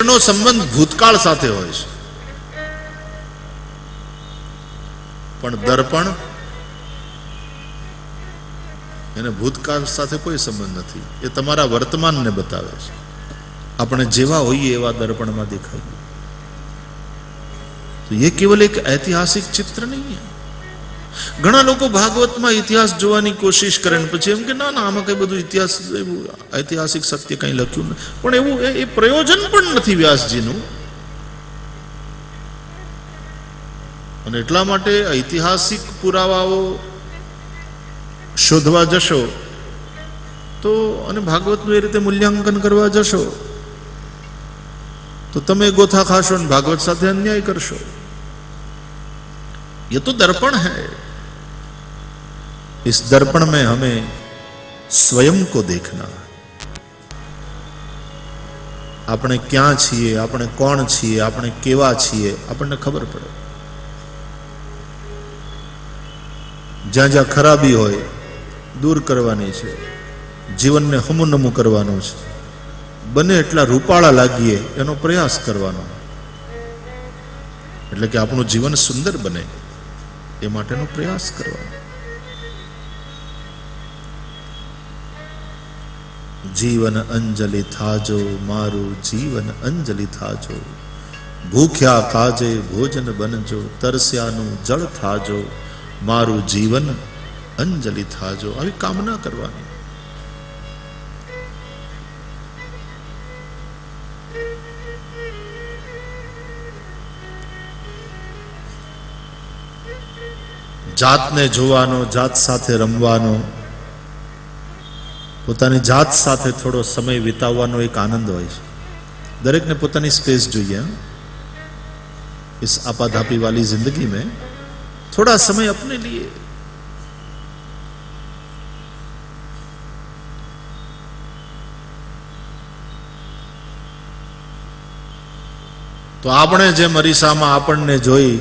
નો સંબંધ ભૂતકાળ સાથે હોય છે, પણ દર્પણ એને ભૂતકાળ સાથે કોઈ સંબંધ નથી. એ તમારા વર્તમાનને બતાવે છે. આપણે જેવા હોઈએ એવા દર્પણમાં દેખાય. તો એ કેવલ એક ઐતિહાસિક ચિત્ર નહીં है. ઘણા લોકો ભાગવતમાં ઇતિહાસ જોવાની કોશિશ કરે ને પછી એમ કે ના ના આમાં કઈ બધું ઇતિહાસ ઐતિહાસિક સત્ય કઈ લખ્યું નથી. પણ એવું એ પ્રયોજન પણ નથી વ્યાસજીનું. અને એટલા માટે ઐતિહાસિક પુરાવાઓ શોધવા જશો તો અને ભાગવતનું એ રીતે મૂલ્યાંકન કરવા જશો તો તમે ગોથા ખાશો ને ભાગવત સાથે અન્યાય કરશો. ये तो दर्पण है. इस दर्पण में हमें स्वयं को देखना. આપણે ક્યાં છીએ, આપણે કોણ છીએ, આપણે કેવા છીએ, આપણને ખબર પડે. જ્યાં જ્યાં ખરાબી હોય દૂર કરવાની છે. જીવનને હમુનમું કરવાનું છે. બને એટલા રૂપાળા લાગીએ એનો પ્રયાસ કરવાનો, એટલે કે આપણું જીવન સુંદર બને એ માટેનો પ્રયાસ કરવાનો. જીવન અંજલિ થાજો, મારું જીવન અંજલિ થાજો. ભૂખ્યા કાજે ભોજન બનજો, તરસ્યાનું જળ થાજો, મારું જીવન અંજલિ થાજો. આવી કામના કરવાની. જાતને જોવાનો, જાત સાથે રમવાનો, પોતાની જાત સાથે થોડો સમય વિતાવવાનો એક આનંદ હોય છે. દરેકને પોતાની સ્પેસ જોઈએ. इस आपाधापी वाली जिंदगी में थोड़ा समय अपने लिए. તો આપણે જેમ અરીસામાં આપણને જોઈ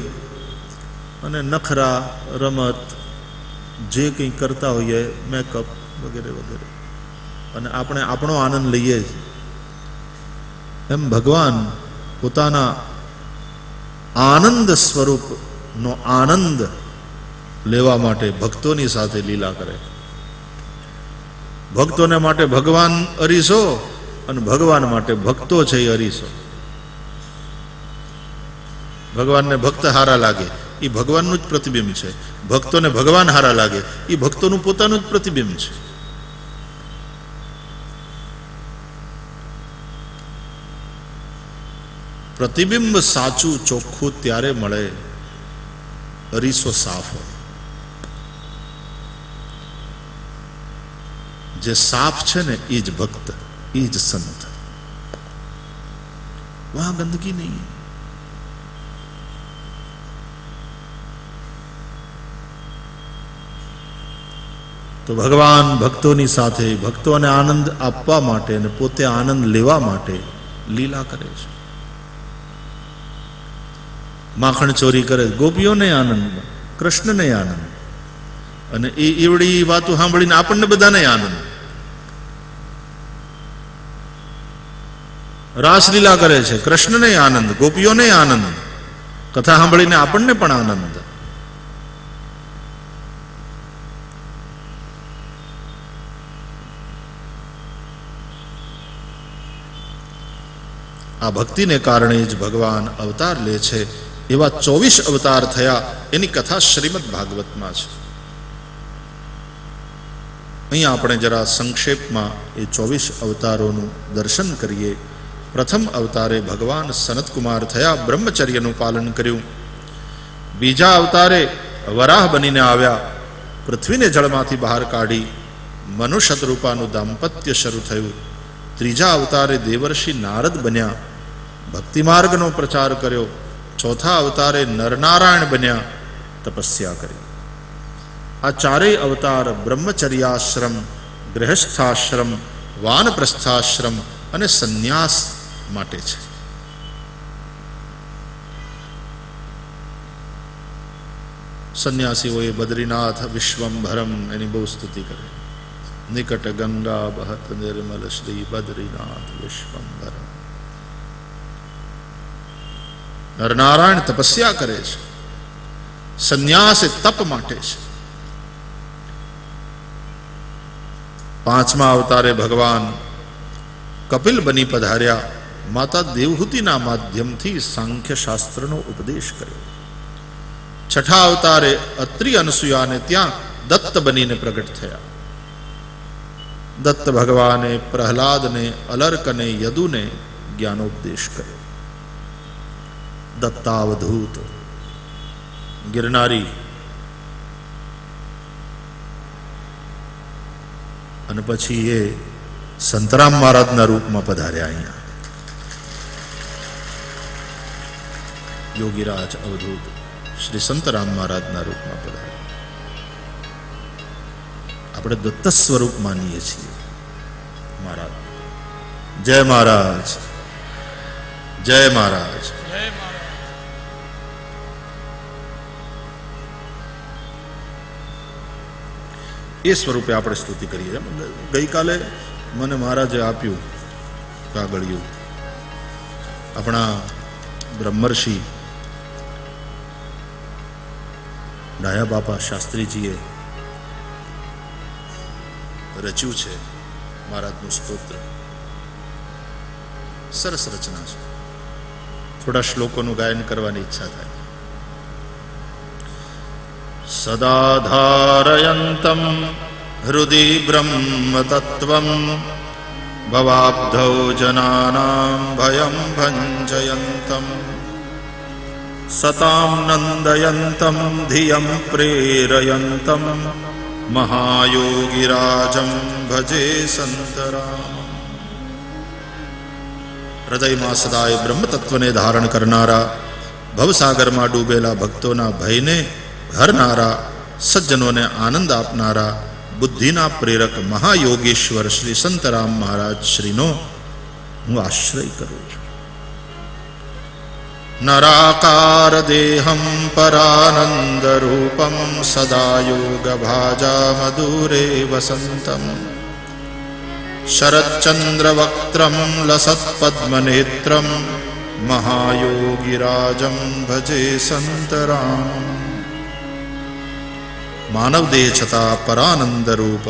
અને નખરા, રમત જે કંઈ કરતા હોઈએ, મેકઅપ વગેરે વગેરે, અને આપણે આપણો આનંદ લઈએ, એમ ભગવાન પોતાના આનંદ સ્વરૂપનો આનંદ લેવા માટે ભક્તોની સાથે લીલા કરે. ભક્તોને માટે ભગવાન અરીસો અને ભગવાન માટે ભક્તો છે એ અરીસો. ભગવાનને ભક્ત હારા લાગે એ ભગવાનનું જ પ્રતિબિંબ છે. ભક્તોને ભગવાન હારા લાગે એ ભક્તોનું પોતાનું જ પ્રતિબિંબ છે. પ્રતિબિંબ સાચું ચોખ્ખું ત્યારે મળે અરીસો સાફ હોય. જે સાફ છે ને એ જ ભક્ત, એ જ સંત. વહાં ગંદકી નહીં. તો ભગવાન ભક્તોની સાથે ભક્તોને આનંદ આપવા માટે અને પોતે આનંદ લેવા માટે લીલા કરે છે. માખણ ચોરી કરે, ગોપીઓને આનંદ, કૃષ્ણને આનંદ, અને એ એવડી વાતો સાંભળીને આપણને બધાને આનંદ. રાસલીલા કરે છે, કૃષ્ણને આનંદ, ગોપીઓને આનંદ, કથા સાંભળીને આપણને પણ આનંદ. આ ભક્તિને કારણે જ ભગવાન અવતાર લે છે. એવા 24 અવતાર થયા એની કથા શ્રીમદ ભાગવતમાં છે. અહીંયા આપણે જરા સંક્ષેપમાં એ 24 અવતારોનું દર્શન કરીએ. પ્રથમ અવતારે ભગવાન સનતકુમાર થયા, બ્રહ્મચર્યનું પાલન કર્યું. બીજા અવતારે વરાહ બનીને આવ્યા, પૃથ્વીને જળમાંથી બહાર કાઢી મનુષ્ય રૂપાનું દાંપત્ય શરૂ થયું. ત્રીજા અવતારે દેવર્ષિ નારદ બન્યા, ભક્તિ માર્ગનો પ્રચાર કર્યો. ચોથા અવતારે નરનારાયણ બન્યા, તપસ્યા કરી. આ ચારેય અવતાર બ્રહ્મચર્યાશ્રમ, ગૃહસ્થાશ્રમ, વાનપ્રસ્થાશ્રમ અને સંન્યાસ માટે છે. સંન્યાસીઓએ બદ્રીનાથ વિશ્વંભરમ એની બહુ સ્તુતિ કરી. નિકટ ગંગા બહત નિર્મલ શ્રી બદ્રીનાથ વિશ્વંભરમ. નરનારાયણ તપસ્યા કરે છે, સંન્યાસ એ તપ માટે છે. 5મા અવતારે ભગવાન કપિલ બની પધાર્યા, માતા દેવહૂતિના માધ્યમથી સાંખ્ય શાસ્ત્રનો ઉપદેશ કર્યો. 6ઠા અવતારે અત્રિ અનસુયાને ત્યાં દત્ત બનીને પ્રગટ થયા. દત્ત ભગવાને પ્રહલાદને, અલર્કને, યદુને જ્ઞાનોપદેશ કર્યો. દત્તાવધૂત ગિરનારી અને પછી એ સંતરામ મહારાજના રૂપમાં પધાર્યા. અહીંયા યોગીરાજ અવધૂત શ્રી સંતરામ મહારાજના રૂપમાં પધાર્યા. આપણે દત્ત સ્વરૂપ માનીએ છીએ મહારાજ. જય મહારાજ, જય મહારાજ. એ સ્વરૂપે આપણે સ્તુતિ કરીએ. ગઈકાલે મને મહારાજે આપ્યું કાગળિયું. આપણા બ્રહ્મર્ષિ ડાયા બાપા શાસ્ત્રીજીએ રચ્યું છે મહારાજનું સ્તોત્ર. સરસ રચના છે. થોડા શ્લોકોનું ગાયન કરવાની ઈચ્છા થાય. સદા ધારયંતમ હૃદિ બ્રહ્મ તત્વમ ભવાબ્ધૌ જનાનાં ભયં ભંજયંતમ સતાં નંદયંતમ ધિયં પ્રેરયંતમ મહાયોગીરાજં ભજે સંતરામ. હૃદયમાં સદાય બ્રહ્મ તત્વને ધારણ કરનારા, ભવસાગરમાં ડૂબેલા ભક્તોના ભયને હરનારા, સજ્જનોને આનંદ આપનારા, બુદ્ધિના પ્રેરક મહાયોગેશ્વર શ્રી સંતરામ મહારાજ શ્રીનો હું આશ્રય કરું છું. નરાકાર દેહમ પરાનંદ રૂપમ સદા યોગ ભાજા મધુરે વસંતમ શરચ્ચંદ્ર વક્ત્રમ લસત પદ્મનેત્રમ મહાયોગીરાજમ ભજે સંતરામ. માનવ દેહ છતાં પરાનંદ રૂપ,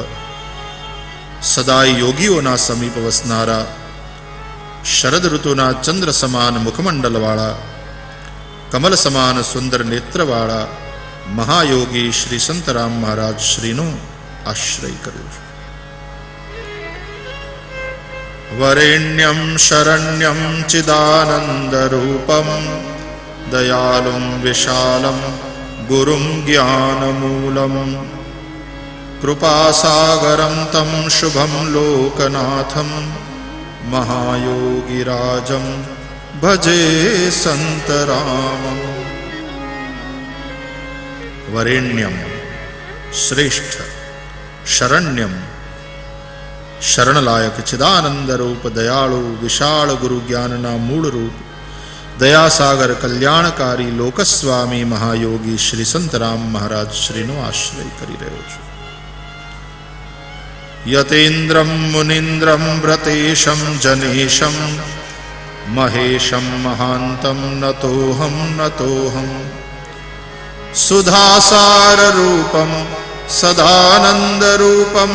સદાય યોગીઓના સમીપ વસનારા, શરદ ઋતુના ચંદ્ર સમાન મુખમંડલવાળા, કમલ સમાન સુંદર નેત્રવાળા મહાયોગી શ્રી સંતરામ મહારાજ શ્રીનો આશ્રય કર્યો છે. વરેણ્યમ શરણ્યમ ચિદાનંદ રૂપમ દયાલું વિશાલમ ગુરુમ જ્ઞાનમૂલમ કૃપાસાગરમ તમ શુભમ લોકનાથમ મહાયોગીરાજમ ભજે સંતરામમ. વરેણ્યમ શ્રેષ્ઠ, શરણ્યમ શરણલાયક, ચિદાનંદ રૂપ, દયાળુ, વિશાળ ગુરુ જ્ઞાનના મૂળ રૂપ, દયાસાગર, કલ્યાણકારી, લોકસ્વામી મહાયોગી શ્રી સંતરામ મહારાજ શ્રીનો આશ્રય કરી રહ્યો છું. યતેન્દ્રમ મુનિન્દ્રમ વ્રતેશમ જનેશમ મહેશમ મહાંતમ નતોહમ સુધાસાર રૂપમ સદાનંદ રૂપમ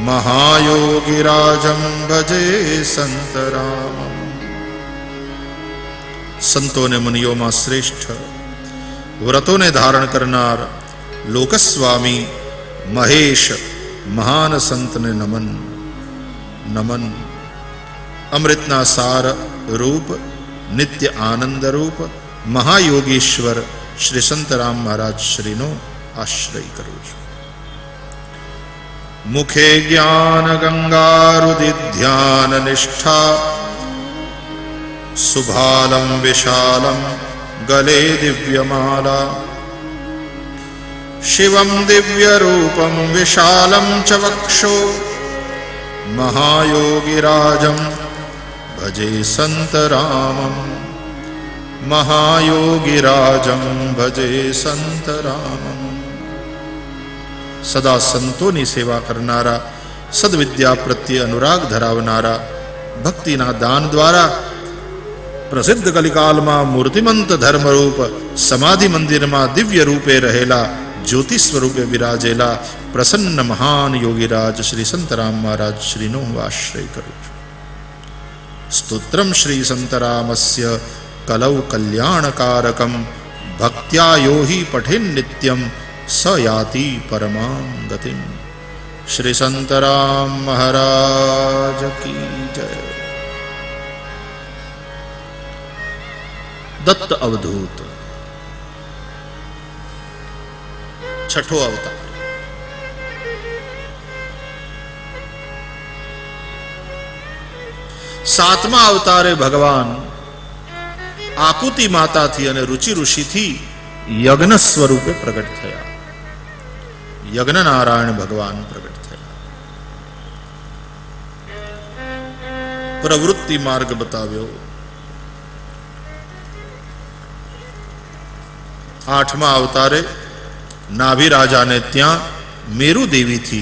મહાયોગીરાજમ ભજે સંતરામ. સંતોને મુનિયોમાં શ્રેષ્ઠ, વ્રતોને ધારણ કરનાર, લોકસ્વામી મહેશ મહાન સંતને નમન નમન. અમૃતના સાર રૂપ, નિત્ય આનંદ રૂપ મહાયોગીશ્વર શ્રી સંતરામ મહારાજ શ્રીનો આશ્રય કરું છું. મુખે જ્ઞાન ગંગારુધિ ધ્યાન નિષ્ઠા સુભાલમ વિશાલમ ગલે દિવ્યમાલા શિવમ દિવ્ય રૂપમ વિશાલમ ચ વક્ષો મહાયોગીરાજમ ભજે સંતરામમ મહાયોગીરાજમ ભજે સંતરામમ. સદા સંતોની સેવા કરનારા, સદવિદ્યા પ્રત્યે અનુરાગ ધરાવનારા, ભક્તિના દાન દ્વારા प्रसिद्ध कलिकाल में मूर्तिमंत धर्म रूप समाधि मंदिर में दिव्य रूपे रहेला ज्योति स्वरूपे विराजेला प्रसन्न महान योगीराज श्री संतराम महाराज श्री नो आश्रय करूं। स्तोत्रम श्री संतरामस्य कलौ कल्याणकारकम भक्त्या यो हि पठेन् नित्यं स याति परमां गतिम। श्री संतराम महाराज की जय। दत्त अवधूत छठो अवतार। सातमा अवतारे भगवान आकुति माता थी अने रुचि ऋषि थी यज्ञ स्वरूपे प्रगट थया। यज्ञ नारायण भगवान प्रगट थया। प्रवृत्ति मार्ग बताव्यो। आठमा अवतारे नाभि राजा ने त्या मेरु देवी थी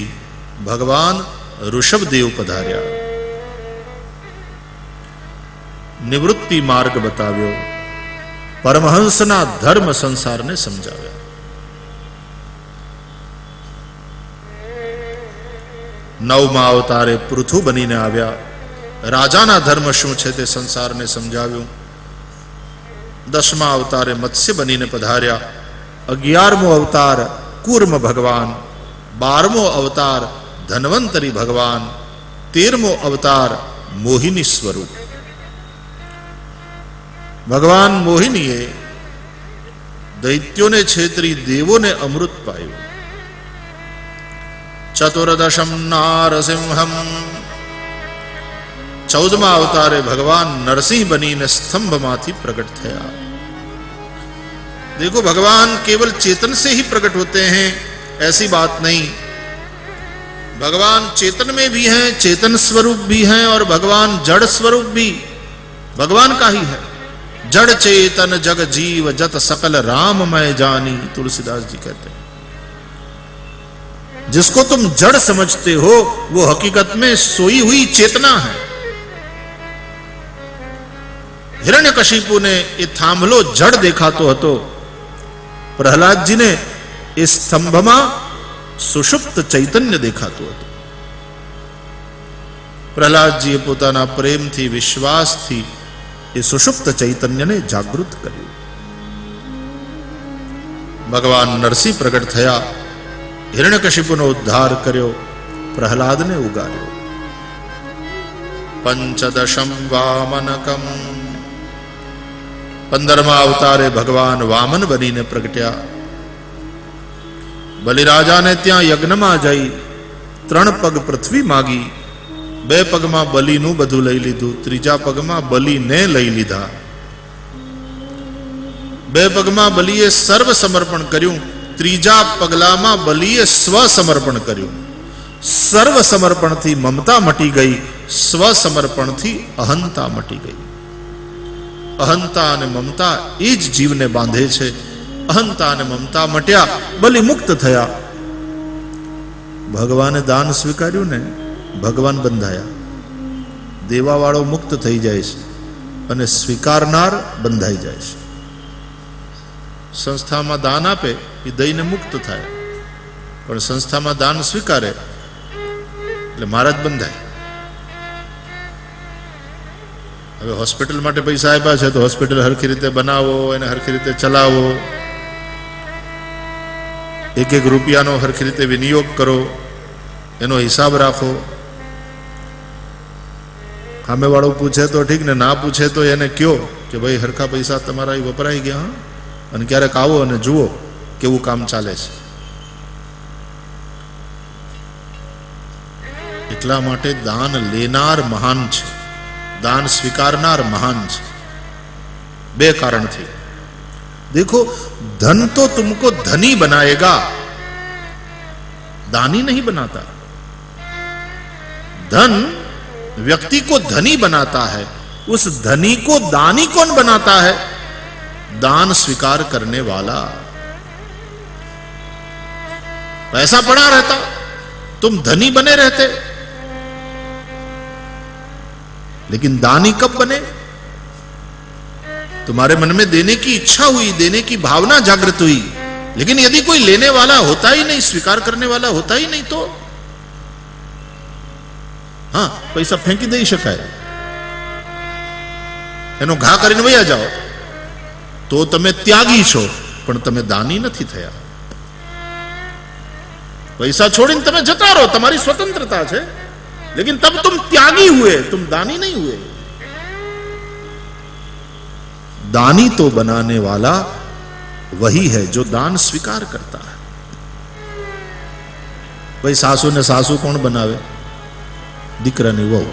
भगवान ऋषभ देव पधार्या। निवृत्ति मार्ग बताव्यो। परमहंसना धर्म संसार ने समझाव्या। नवमा अवतारे पृथु बनीने आव्या। राजाना धर्म शुं छे ते संसार ने समझाव्યું। दसमा अवतारे मत्स्य बनीने पधार्या। 11मो अवतार कूर्म भगवान। 12मो अवतार धन्वंतरी भगवान। 13मो अवतार मोहिनी स्वरूप भगवान मोहिनीए दैत्यों ने छेतरी देवों ने अमृत पायु। चतुर्दशम नारसिंहम। 14मा अवतारे भगवान नरसिंह बनीने स्तंभ माथी प्रकट थया। देखो भगवान केवल चेतन से ही प्रकट होते हैं ऐसी बात नहीं। भगवान चेतन में भी हैं, चेतन स्वरूप भी हैं और भगवान जड़ स्वरूप भी भगवान का ही है। जड़ चेतन जग जीव जत सकल राम मैं जानी, तुलसीदास जी कहते हैं। जिसको तुम जड़ समझते हो वो हकीकत में सोई हुई चेतना है। हिरण्यकशिपु ने ये थांभलो जड़ देखा तो हतो। प्रहलाद जी ने इस स्तंभ में सुषुप्त चैतन्य देखा तो हतो। प्रहलाद जी पोताना प्रेम थी विश्वास थी ये सुषुप्त चैतन्य ने जागृत कर्યું। भगवान नरसिंह प्रगट थया। हिरण्यकशिपुनो उद्धार कर्यो। प्रहलाद ने उगार्यो। पंचदशम वामनकम। 15मा अवतारे भगवान वामन बनीने प्रगट्या। बलिराजा ने त्या यज्ञ में जई 3 पग पृथ्वी मागी। 2 पग में बली नु बधु लई लीधु। 3जा पग में बली ने लई लीधा। 2 पग में बलीए सर्व समर्पण कर्યું। 3जा पगला में बलीए स्व समर्पण कर्યું। सर्व समर्पण थी ममता मटी गई। स्व समर्पण थी अहंता मटी गई। अहंता ने ममता एज जीव ने बांधे छे। अहंता ने ममता मट्या बली मुक्त थया। भगवाने दान स्वीकार्યું ने भगवान बंधाया। देवावाळो मुक्त थई जाय छे अने स्वीकारनार बंधाई जाय छे। संस्था में दान आपे ए दईने मुक्त थाय पण संस्था में दान स्वीकारे એટલે महाराज बंधाय। હવે હોસ્પિટલ માટે પૈસા આપ્યા છે તો હોસ્પિટલ હરખી રીતે બનાવો, એને હરખી રીતે ચલાવો, એક એક રૂપિયાનો હરખી રીતે વિનિયોગ કરો, એનો હિસાબ રાખો। સામેવાળો પૂછે તો ઠીક ને, ના પૂછે તો એને કયો કે ભાઈ હરખા પૈસા તમારા વપરાઈ ગયા, હા, અને ક્યારેક આવો અને જુઓ કેવું કામ ચાલે છે। એટલા માટે દાન લેનાર મહાન છે, दान स्वीकारनार महान है। 2 कारण थे। देखो, धन तो तुमको धनी बनाएगा, दानी नहीं बनाता। धन व्यक्ति को धनी बनाता है। उस धनी को दानी कौन बनाता है? दान स्वीकार करने वाला। पैसा पड़ा रहता, तुम धनी बने रहते, लेकिन दानी कब बने? तुम्हारे मन में देने की इच्छा हुई, देने की भावना जागृत हुई, लेकिन यदि कोई लेने वाला होता ही नहीं, स्वीकार करने वाला होता ही नहीं, तो हाँ, पैसा फेंकी दई शकाय, एनो घा करीने वया जाओ, तो तमे त्यागी छो, पण तमे दानी नथी थया। पैसा छोड़ीने तमे जता रहो, तमारी स्वतंत्रता है, लेकिन तब तुम त्यागी हुए, तुम दानी नहीं हुए। दानी तो बनाने वाला वही है जो दान स्वीकार करता है। भाई सासू ने सासू कौन बनावे? दीकरानी वहू।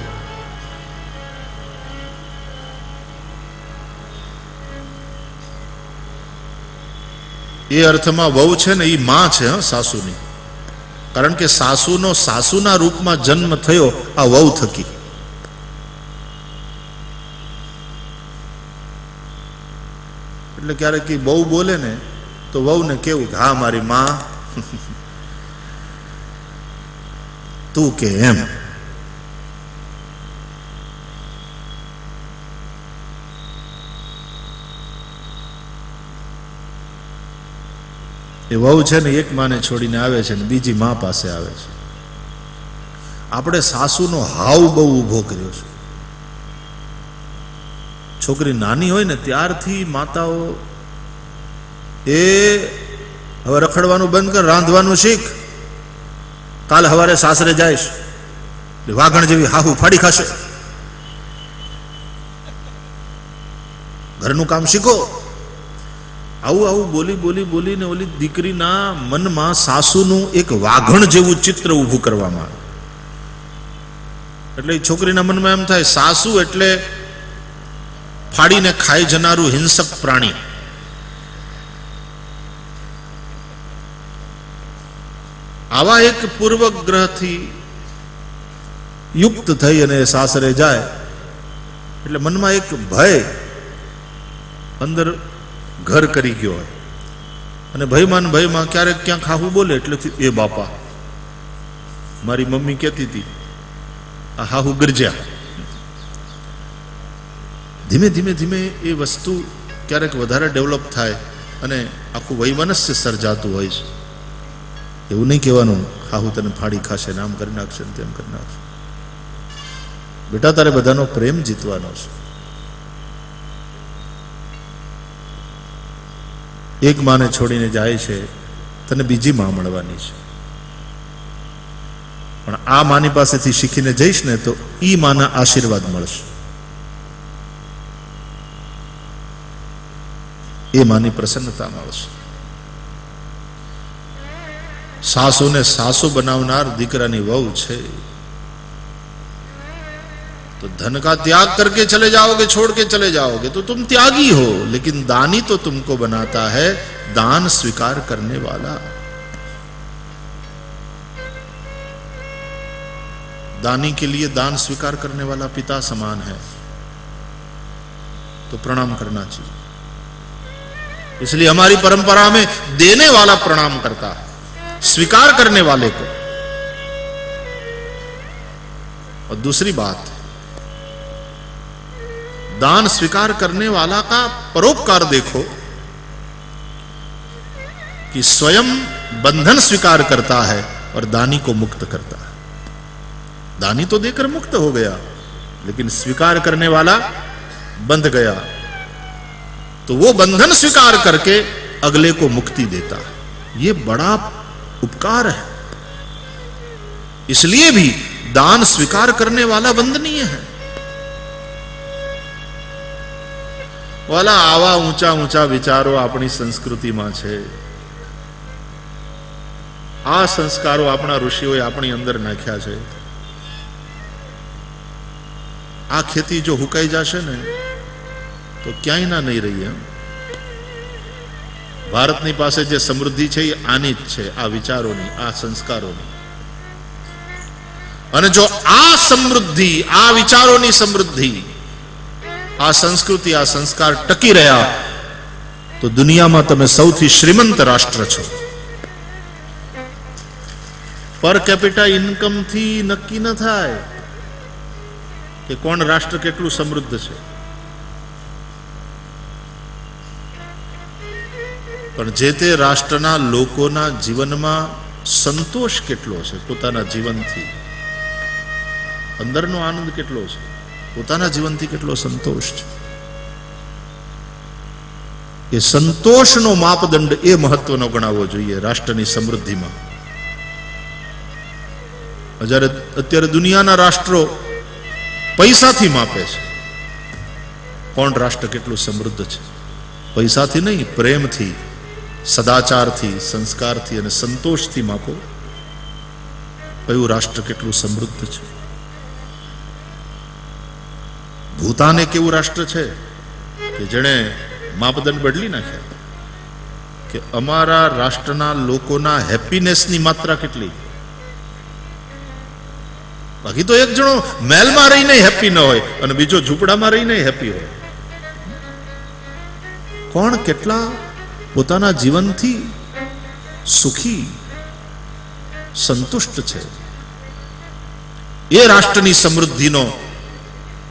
ये अर्थमां वहू छे ने, ई मां छे, हाँ, सासूनी। कारण के सासूनो सासूना रूपमां जन्म थयो आ वहू थकी। એટલે ક્યારેક બહુ બોલે ને તો વહુ ને કેવું, હા મારી માં તું કે એમ। એ વહુ છે ને એક માને છોડીને આવે છે ને બીજી માં પાસે આવે છે। આપણે સાસુનો હાવ બહુ ઊભો કર્યો છે। છોકરી નાની હોય ને ત્યારથી માતાઓ એ હવે રખડવાનું બંધ કર, રાંધવાનું શીખ, કાલ સવારે સાસરે જાઈશ, વાઘણ જેવી હાહુ ફાડી ખાશે, ઘરનું કામ શીખો। આવું આવું બોલી બોલી બોલીને ઓલી દીકરીના મનમાં સાસુનું એક વાઘણ જેવું ચિત્ર ઊભું કરવામાં આવે। એટલે છોકરીના મનમાં એમ થાય સાસુ એટલે फाड़ीने खाई जनारू हिंसक प्राणी। आवा एक पूर्वग्रह थी युक्त थई अने सासरे जाए એટલે મનમાં એક ભય અંદર ઘર કરી ગયો હોય અને ભયમાં ક્યારેક ક્યાં ખાવું બોલે એટલે એ બાપા મારી મમ્મી કહેતી હતી આ હાહુ ગરજ્યા। ધીમે ધીમે ધીમે એ વસ્તુ ક્યારેક વધારે ડેવલપ થાય અને આખું વૈમનસ્ય સર્જાતું હોય છે। એવું નહીં કહેવાનું હાહુ તને ફાડી ખાશે ને આમ કરી નાખશે ને તેમ કરી નાખશે। બેટા તારે બધાનો પ્રેમ જીતવાનો છે। એક માને છોડીને જાય છે, તને બીજી માં મળવાની છે, પણ આ માની પાસેથી શીખીને જઈશ ને તો ઈ માના આશીર્વાદ મળશે, એ માની પ્રસન્નતા મળશે। સાસુને સાસુ બનાવનાર દીકરાની વહુ છે तो धन का त्याग करके चले जाओगे, छोड़ के चले जाओगे तो तुम त्यागी हो, लेकिन दानी तो तुमको बनाता है दान स्वीकार करने वाला। दानी के लिए दान स्वीकार करने वाला पिता समान है, तो प्रणाम करना चाहिए। इसलिए हमारी परंपरा में देने वाला प्रणाम करता है, स्वीकार करने वाले को। और दूसरी बात, दान स्वीकार करने वाला का परोपकार देखो कि स्वयं बंधन स्वीकार करता है और दानी को मुक्त करता है। दानी तो देकर मुक्त हो गया, लेकिन स्वीकार करने वाला बंध गया, तो वो बंधन स्वीकार करके अगले को मुक्ति देता है। ये बड़ा उपकार है। इसलिए भी दान स्वीकार करने वाला वंदनीय है। वाला आवा ऊंचा ऊंचा विचारो अपनी संस्कृति में छे। आ संस्कारो अपना ऋषिओए अपनी अंदर नाख्या छे। आ खेती जो हुकाई जाशे ने तो क्यांय ना नहीं रही है। भारतनी पासे जे समृद्धि छे ए आनी ज छे, आ विचारोनी, आ संस्कारोनी। अने जो आ समृद्धि, आ विचारोनी समृद्धि, आ संस्कृति, आ संस्कार टकी रह्या तो दुनिया में तमे सौथी श्रीमंत राष्ट्र छो। पर कैपिटा इनकम थी नक्की न थाय कि कोण राष्ट्र केटलुं समृद्ध छे। પણ જે તે રાષ્ટ્રના લોકોના જીવનમાં સંતોષ કેટલો છે, પોતાના જીવનથી અંદરનો આનંદ કેટલો છે, પોતાના જીવનથી કેટલો સંતોષ છે, એ સંતોષનો માપદંડ એ મહત્વનો ગણાવવો જોઈએ રાષ્ટ્રની સમૃદ્ધિમાં. અત્યારે દુનિયાના રાષ્ટ્રો પૈસાથી માપે છે. કોણ રાષ્ટ્ર કેટલું સમૃદ્ધ છે? પૈસાથી નહીં, પ્રેમથી, સદાચારથી, સંસ્કારથી અને સંતોષથી માપો કયું રાષ્ટ્ર કેટલું સમૃદ્ધ છે. ભૂતાન એક એવું રાષ્ટ્ર છે કે જેણે માપદંડ બદલી નાખ્યા કે અમારા રાષ્ટ્રના લોકોના હેપીનેસની માત્રા કેટલી. બાકી તો એક જણો મહેલમાં રહીને હેપી ન હોય અને બીજો ઝૂંપડામાં રહીને હેપી હોય. કોણ કેટલા પોતાના જીવનથી સુખી સંતુષ્ટ છે, એ રાષ્ટ્રની સમૃદ્ધિનો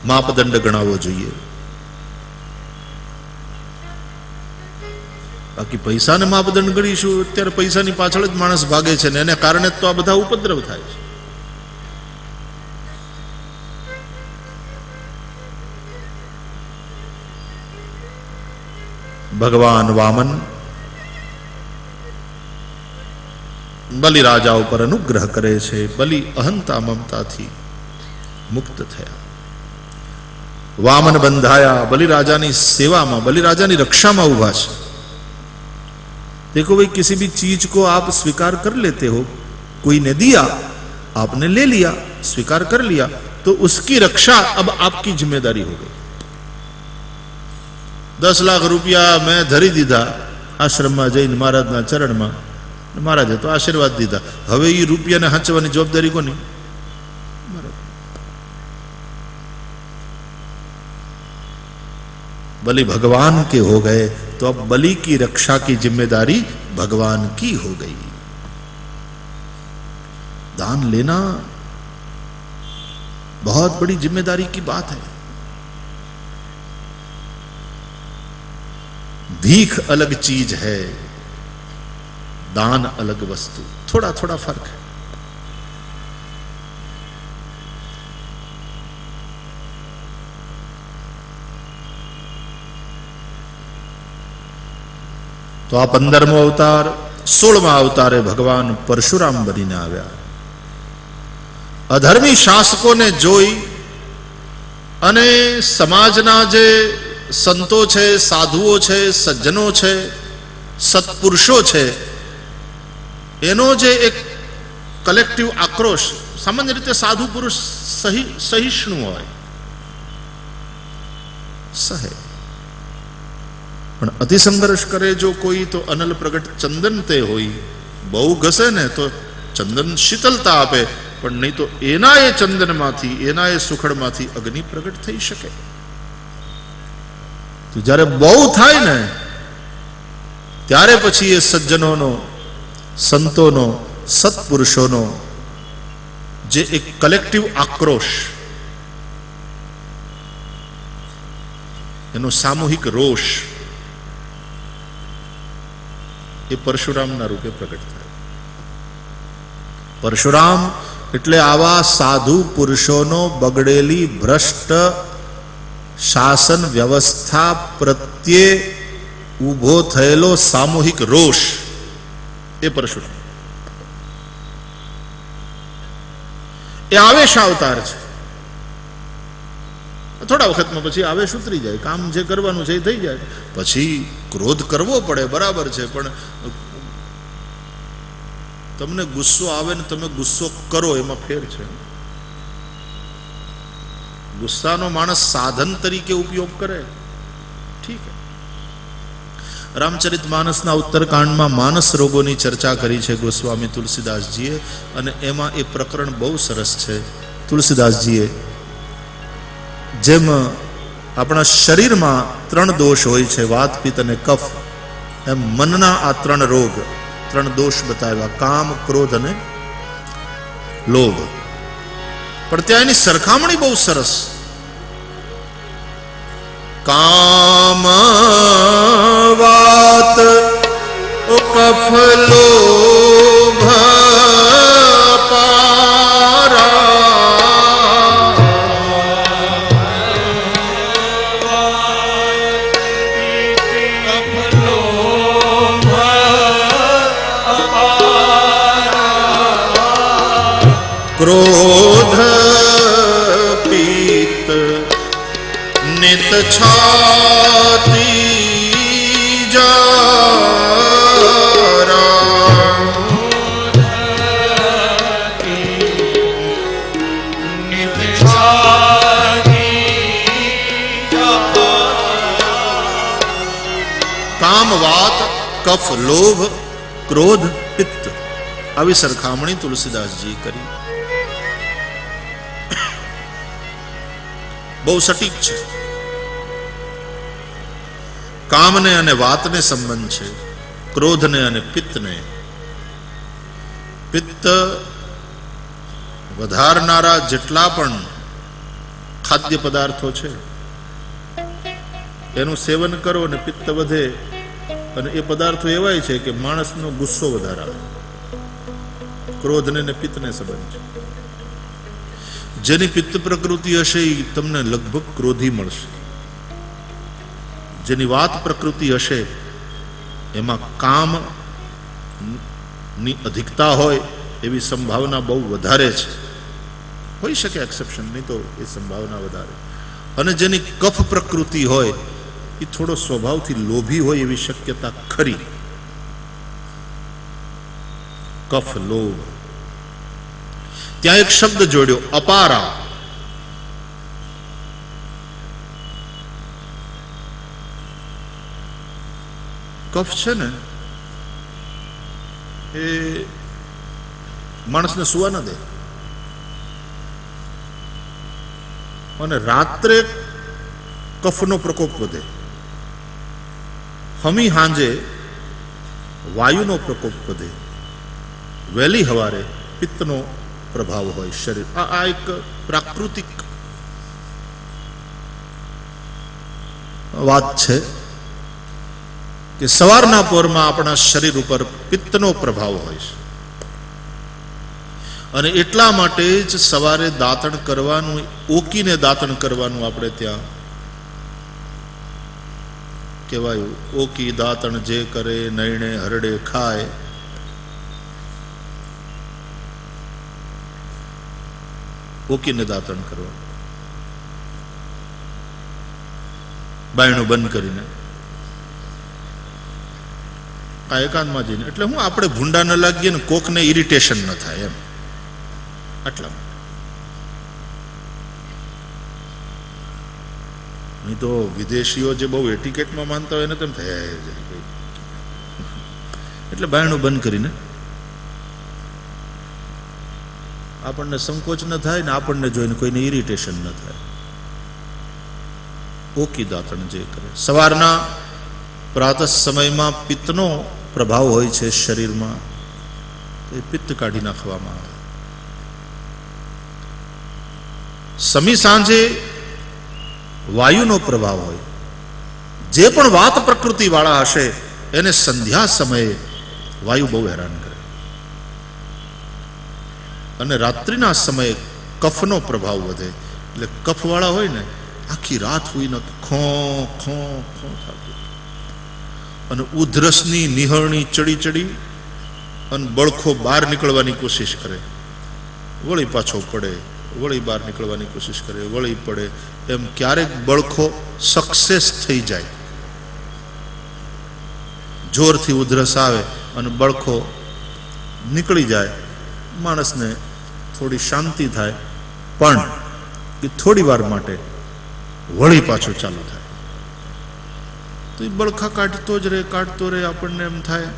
માપદંડ ગણાવવો જોઈએ. બાકી પૈસાને માપદંડ ગણીશું, અત્યારે પૈસાની પાછળ જ માણસ ભાગે છે ને એને કારણે તો આ બધા ઉપદ્રવ થાય છે. ભગવાન વામન બલિ રાજા ઉપર અનુગ્રહ કરે છે. બલિ અહંતા મમતાથી મુક્ત થયા, વામન બંધાયા, બલિરાજાની સેવામાં, બલિરાજાની રક્ષામાં ઉભા છે. देखो भाई, किसी भी चीज को आप स्वीकार कर लेते हो, कोई ने दिया, आपने ले लिया, स्वीकार कर लिया, तो उसकी रक्षा अब आपकी जिम्मेदारी हो गई. 10 लाख रुपया मैं धरी दीधा आश्रमમાં જઈને મહારાજના ચરણમાં, મહારાજે તો આશીર્વાદ દીધા. હવે એ રૂપિયાને હાંચવાની જવાબદારી કોની? बलि भगवान के हो गए तो अब बलि की रक्षा की जिम्मेदारी भगवान की हो गई. दान लेना बहुत बड़ी जिम्मेदारी की बात है. भीख अलग चीज है, दान अलग वस्तु, थोड़ा थोड़ा फर्क है. તો આ 15મો અવતાર, 16મા અવતારે ભગવાન પરશુરામ બનીને આવ્યા. અધર્મી શાસકોને જોઈ અને સમાજના જે સંતો છે, સાધુઓ છે, સજ્જનો છે, સત્પુરુષો છે, એનો જે એક કલેક્ટિવ આક્રોશ, સામાન્ય રીતે સાધુ પુરુષ સહિષ્ણુ હોય, સહે, પણ અતિ સંઘર્ષ કરે જો કોઈ તો અનલ પ્રગટ ચંદન તે હોય. બહુ ઘસે ને તો ચંદન શીતલતા આપે, પણ નહીં તો એના એ ચંદનમાંથી, એના એ સુખડમાંથી અગ્નિ પ્રગટ થઈ શકે. તો જ્યારે બહુ થાય ને ત્યારે પછી એ સજ્જનોનો, સંતોનો, સત્પુરુષોનો જે એક કલેક્ટિવ આક્રોશ, એનો સામૂહિક રોષ, એ પરશુરામના રૂપે પ્રગટ થાય. પરશુરામ એટલે આવા સાધુ પુરુષોનો બગડેલી ભ્રષ્ટ શાસન વ્યવસ્થા પ્રત્યે ઊભો થયેલો સામૂહિક રોષ, એ પરશુરામ. એ આવેશ અવતાર છે. થોડા વખતમાં પછી આવેશ ઉતરી જાય, કામ જે કરવાનું છે એ થઈ જાય. પછી ક્રોધ કરવો પડે, બરાબર છે, પણ તમને ગુસ્સો આવે ને તમે ગુસ્સો કરો એમાં ફેર છે. ગુસ્સાનો માણસ સાધન તરીકે ઉપયોગ કરે, ઠીક છે. રામચરિત માનસના ઉત્તરકાંડમાં માનસ રોગોની ચર્ચા કરી છે ગોસ્વામી તુલસીદાસજીએ, અને એમાં એ પ્રકરણ બહુ સરસ છે. તુલસીદાસજીએ જેમ આપણા શરીરમાં 3 દોષ હોય છે, વાત, પિત્ત અને કફ, એમ મનના આ 3 રોગ, 3 દોષ બતાવ્યા, કામ, ક્રોધ અને લોભ. પણ ત્યાં એની સરખામણી બહુ સરસ. કામ, વાત, કફ લોભ પારા ક્રોધ પિત્ત નિત છાતી કામ વાત કફ લોભ ક્રોધ પિત્ત આવી સરખામણી તુલસીદાસજી કરી. બહુ સટીક છે. કામને અને વાતને સંબંધ છે, ક્રોધને અને પિત્તને. પિત્ત વધારનારા જેટલા પણ ખાદ્ય પદાર્થો છે એનું સેવન કરો અને પિત્ત વધે, અને એ પદાર્થો એવાય છે કે માણસનો ગુસ્સો વધારાવે. ક્રોધને ને પિત્તને સંબંધ છે. જેની પિત્ત પ્રકૃતિ હશે એ તમને લગભગ ક્રોધી મળશે. જેની વાત પ્રકૃતિ હશે એમાં કામ ની અધિકતા હોય એવી સંભાવના બહુ વધારે છે. હોઈ શકે એક્સેપ્શન, નહીં તો એ સંભાવના વધારે. અને જેની કફ પ્રકૃતિ હોય એ થોડો સ્વભાવથી લોભી હોય એવી શક્યતા ખરી. કફ લોભ. ત્યાં એક શબ્દ જોડ્યો, અપારા. કફ છે ને એ માણસને સુવા ન દે, અને રાત્રે કફનો પ્રકોપ વધે. હમી હાંજે વાયુનો પ્રકોપ વધે, વહેલી હવારે પિત્તનો પ્રભાવ હોય શરીર. આ એક પ્રાકૃતિક વાત છે કે સવારના પોરમાં આપણા શરીર ઉપર પિત્તનો પ્રભાવ હોય છે, અને એટલા માટે જ સવારે દાંતણ કરવાનું, ઓકીને દાંતણ કરવાનું આપણે ત્યાં કહેવાયું. ઓકી દાંતણ જે કરે નયણે હરડે ખાય. ઓકીને દાંતણ કરવાનું, બાયણું બંધ કરીને આ એકાંતમાં જઈને. એટલે હું આપણે ભૂંડા ન લાગીએ ને કોકને ઇરિટેશન ન થાય એમ, આટલા માટે. નહીં તો વિદેશીઓ જે બહુ એટિકેટમાં માનતા હોય એને તેમ થાય, એટલે બાયણું બંધ કરીને આપણને સંકોચ ન થાય ને આપણને જોઈને કોઈને ઇરિટેશન ન થાય. ઓકી દાંતણ જે કરે. સવારના પ્રાતઃ સમયમાં પિત્તનો પ્રભાવ હોય છે શરીરમાં, એ પિત્ત કાઢી નાખવામાં આવે. સમી સાંજે વાયુનો પ્રભાવ હોય. જે પણ વાત પ્રકૃતિ વાળા હશે એને સંધ્યા સમયે વાયુ બહુ હેરાન કરે. અને રાત્રિના સમયે કફનો પ્રભાવ વધે. એટલે કફ વાળા હોય ને આખી રાત હોય ને ખો ખો ખો થતું, અને ઉધરસની નિહળની ચડી ચડી અને બળખો બહાર નીકળવાની કોશિશ કરે, વળી પાછો પડે, વળી બહાર નીકળવાની કોશિશ કરે, વળી પડે. એમ ક્યારેક બળખો સક્સેસ થઈ જાય, જોરથી ઉધરસ આવે અને બળખો નીકળી જાય, માણસને થોડી શાંતિ થાય, પણ એ થોડી વાર માટે વળી પાછું ચાલુ થાય. તો એ બળખા કાઢતો જ રહે, કાઢતો રહે. આપણને એમ થાય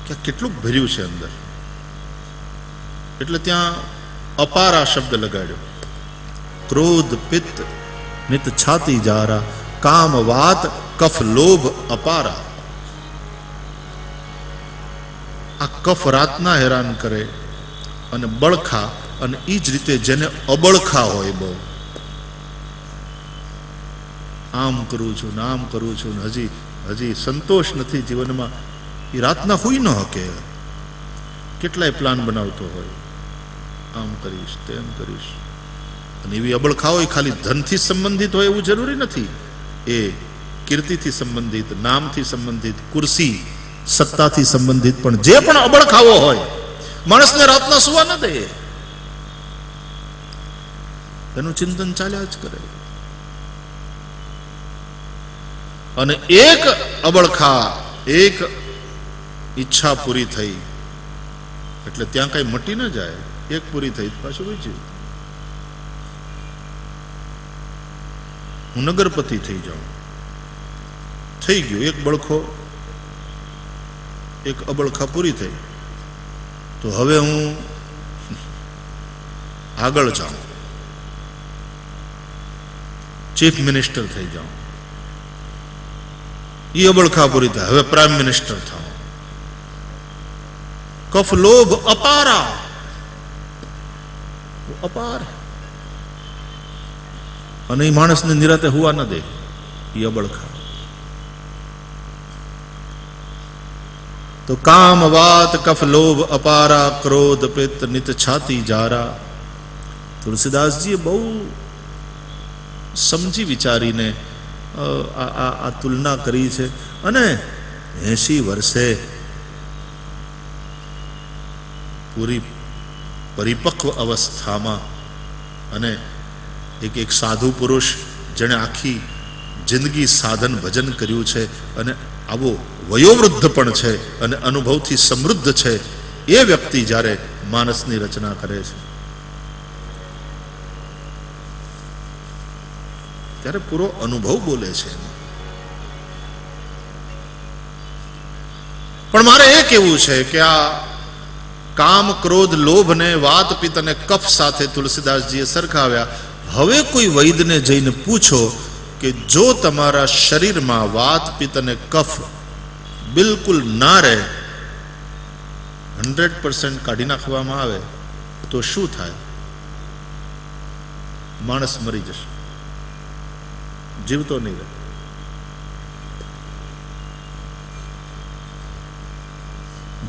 કે કેટલું ભર્યું છે અંદર. એટલે ત્યાં અપારા શબ્દ લગાડ્યો. ક્રોધ પિત્ત નિત છાતી જારા, કામ વાત કફ લોભ અપારા. આ કફ રાતના હેરાન કરે, અને બળખા, અને એ જ રીતે જેને અબળખા હોય, બહુ આમ કરું છું ને આમ કરું છું ને હજી હજી સંતોષ નથી જીવનમાં, એ રાતના હોઈ ન હકે. કેટલાય પ્લાન બનાવતો હોય, આમ કરીશ તેમ કરીશ. અને એવી અબળખા હોય, ખાલી ધનથી સંબંધિત હોય એવું જરૂરી નથી. એ કીર્તિથી સંબંધિત, નામથી સંબંધિત, કુર્સી સત્તાથી સંબંધિત, પણ જે પણ અબળખાવો હોય માણસને રાતના સુવા ન દે. એનું ચિંતન ચાલ્યા જ કરે. અને એક અબળખા, એક ઈચ્છા પૂરી થઈ એટલે ત્યાં કઈ મટી ન જાય. એક પૂરી થઈ પાછું બીજું. હું નગરપતિ થઈ જાઉં, થઈ ગયું. એક બળખો, એક અબળખા પૂરી થઈ, તો હવે હું આગળ જાઉં, ચીફ મિનિસ્ટર થઈ જાઉં. એ અબળખા પૂરી થાય, હવે પ્રાઇમ મિનિસ્ટર થાઉં. કફ લોભ અપારા, અપાર. અને એ માણસને નિરાતે હુવા ન દે, એ અબળખા. તો કામ વાત કફ લોભ અપારા, ક્રોધ પિત્ત નિત છાતી જારા. તુલસીદાસજીએ બહુ સમજી વિચારીને આ તુલના કરી છે. અને 80 વર્ષે પૂરી પરિપક્વ અવસ્થામાં, અને એક સાધુ પુરુષ જેણે આખી જિંદગી સાધન ભજન કર્યું છે, અને આવો વયોવૃદ્ધ પણ છે, અને અનુભવથી સમૃદ્ધ છે, એ વ્યક્તિ જ્યારે માનસની રચના કરે છે ત્યારે પૂરો અનુભવ બોલે છે. પણ મારે એ કહેવું છે કે આ કામ ક્રોધ લોભ ને વાત પિત્ત અને કફ સાથે તુલસીદાસજીએ સરખાવ્યા. હવે કોઈ વૈદ્યને જઈને પૂછો કે જો તમારા શરીરમાં વાત પિત્ત અને કફ બિલકુલ ના રહે, 100% કાઢી નાખવામાં આવે તો શું થાય? માણસ મરી જશે, જીવતો નહીં રહે.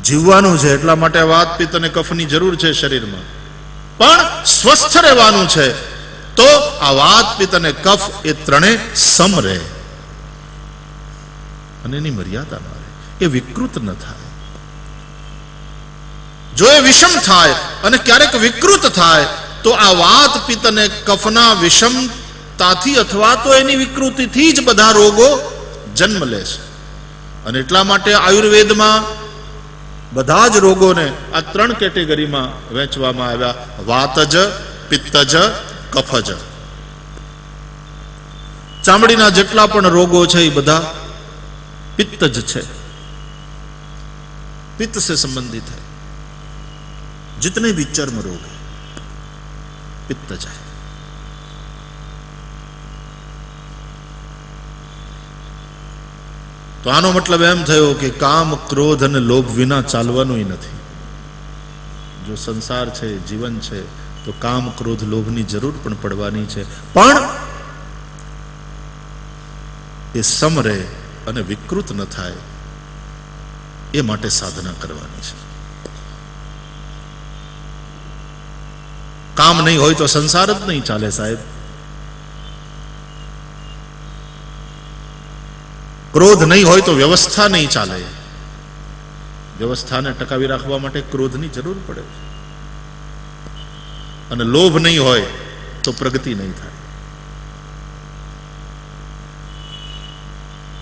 જીવવાનું છે એટલા માટે વાત પિત્ત અને કફની જરૂર છે શરીરમાં, પણ સ્વસ્થ રહેવાનું છે તો આ વાત પિત્ત અને કફ એ ત્રણેય સમ રહે, અને એની મર્યાદામાં રહે, એ વિકૃત ન થાય. જો એ વિષમ થાય અને ક્યારેક વિકૃત થાય તો આ વાત પિત્ત અને કફના વિષમતાથી અથવા તો એની વિકૃતિથી જ બધા રોગો જન્મ લે છે. અને એટલા માટે આયુર્વેદમાં બધા જ રોગોને આ 3 કેટેગરીમાં વહેંચવામાં આવ્યા: વાતજ, પિત્તજ, કફજ. ચામડીના જેટલા પણ રોગો છે એ બધા પિત્તજ છે, પિત્ત से संबंधित है. जितने भी चर्म रोग है पित्तज है. તો આનો મતલબ એમ થયો કે કામ ક્રોધ અને લોભ વિના ચાલવાનું નથી. જો સંસાર છે, જીવન છે, તો કામ ક્રોધ લોભની જરૂર પણ પડવાની છે, પણ એ સમરે અને વિકૃત ન થાય એ માટે સાધના કરવાની છે. કામ નહીં હોય તો સંસાર જ નહીં ચાલે સાહેબ. ક્રોધ નહીં હોય તો વ્યવસ્થા નહીં ચાલે. વ્યવસ્થાને ટકાવી રાખવા માટે ક્રોધની જરૂર પડે છે. અને લોભ નહીં હોય તો પ્રગતિ નહીં થાય.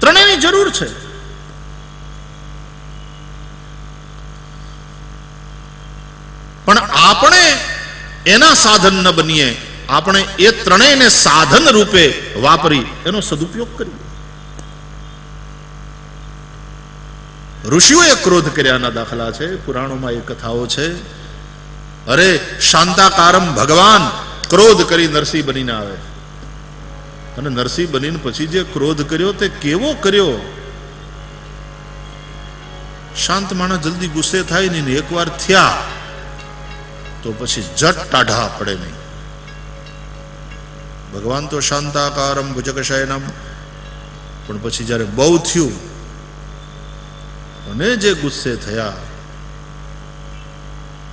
ત્રણેયની જરૂર છે. પણ આપણે એના સાધન ન બનીએ, આપણે એ ત્રણેયને સાધન રૂપે વાપરી એનો સદુપયોગ કરીએ. ઋષિઓએ ક્રોધ કર્યાના દાખલા છે, પુરાણોમાં એ કથાઓ છે. અરે શાંતાકારમ ભગવાન ક્રોધ કરી નરસિંહ બનીને આવે, અને નરસિંહ બનીને પછી જે ક્રોધ કર્યો તે કેવો કર્યો. શાંત માણસ જલ્દી ગુસ્સે થાય નહીં, એકવાર થયા તો પછી જટ ટાઢા પડે નહીં. ભગવાન તો શાંતાકારમ ભુજગશયનમ, પણ પછી જ્યારે બહુ થયું અને જે ગુસ્સે થયા,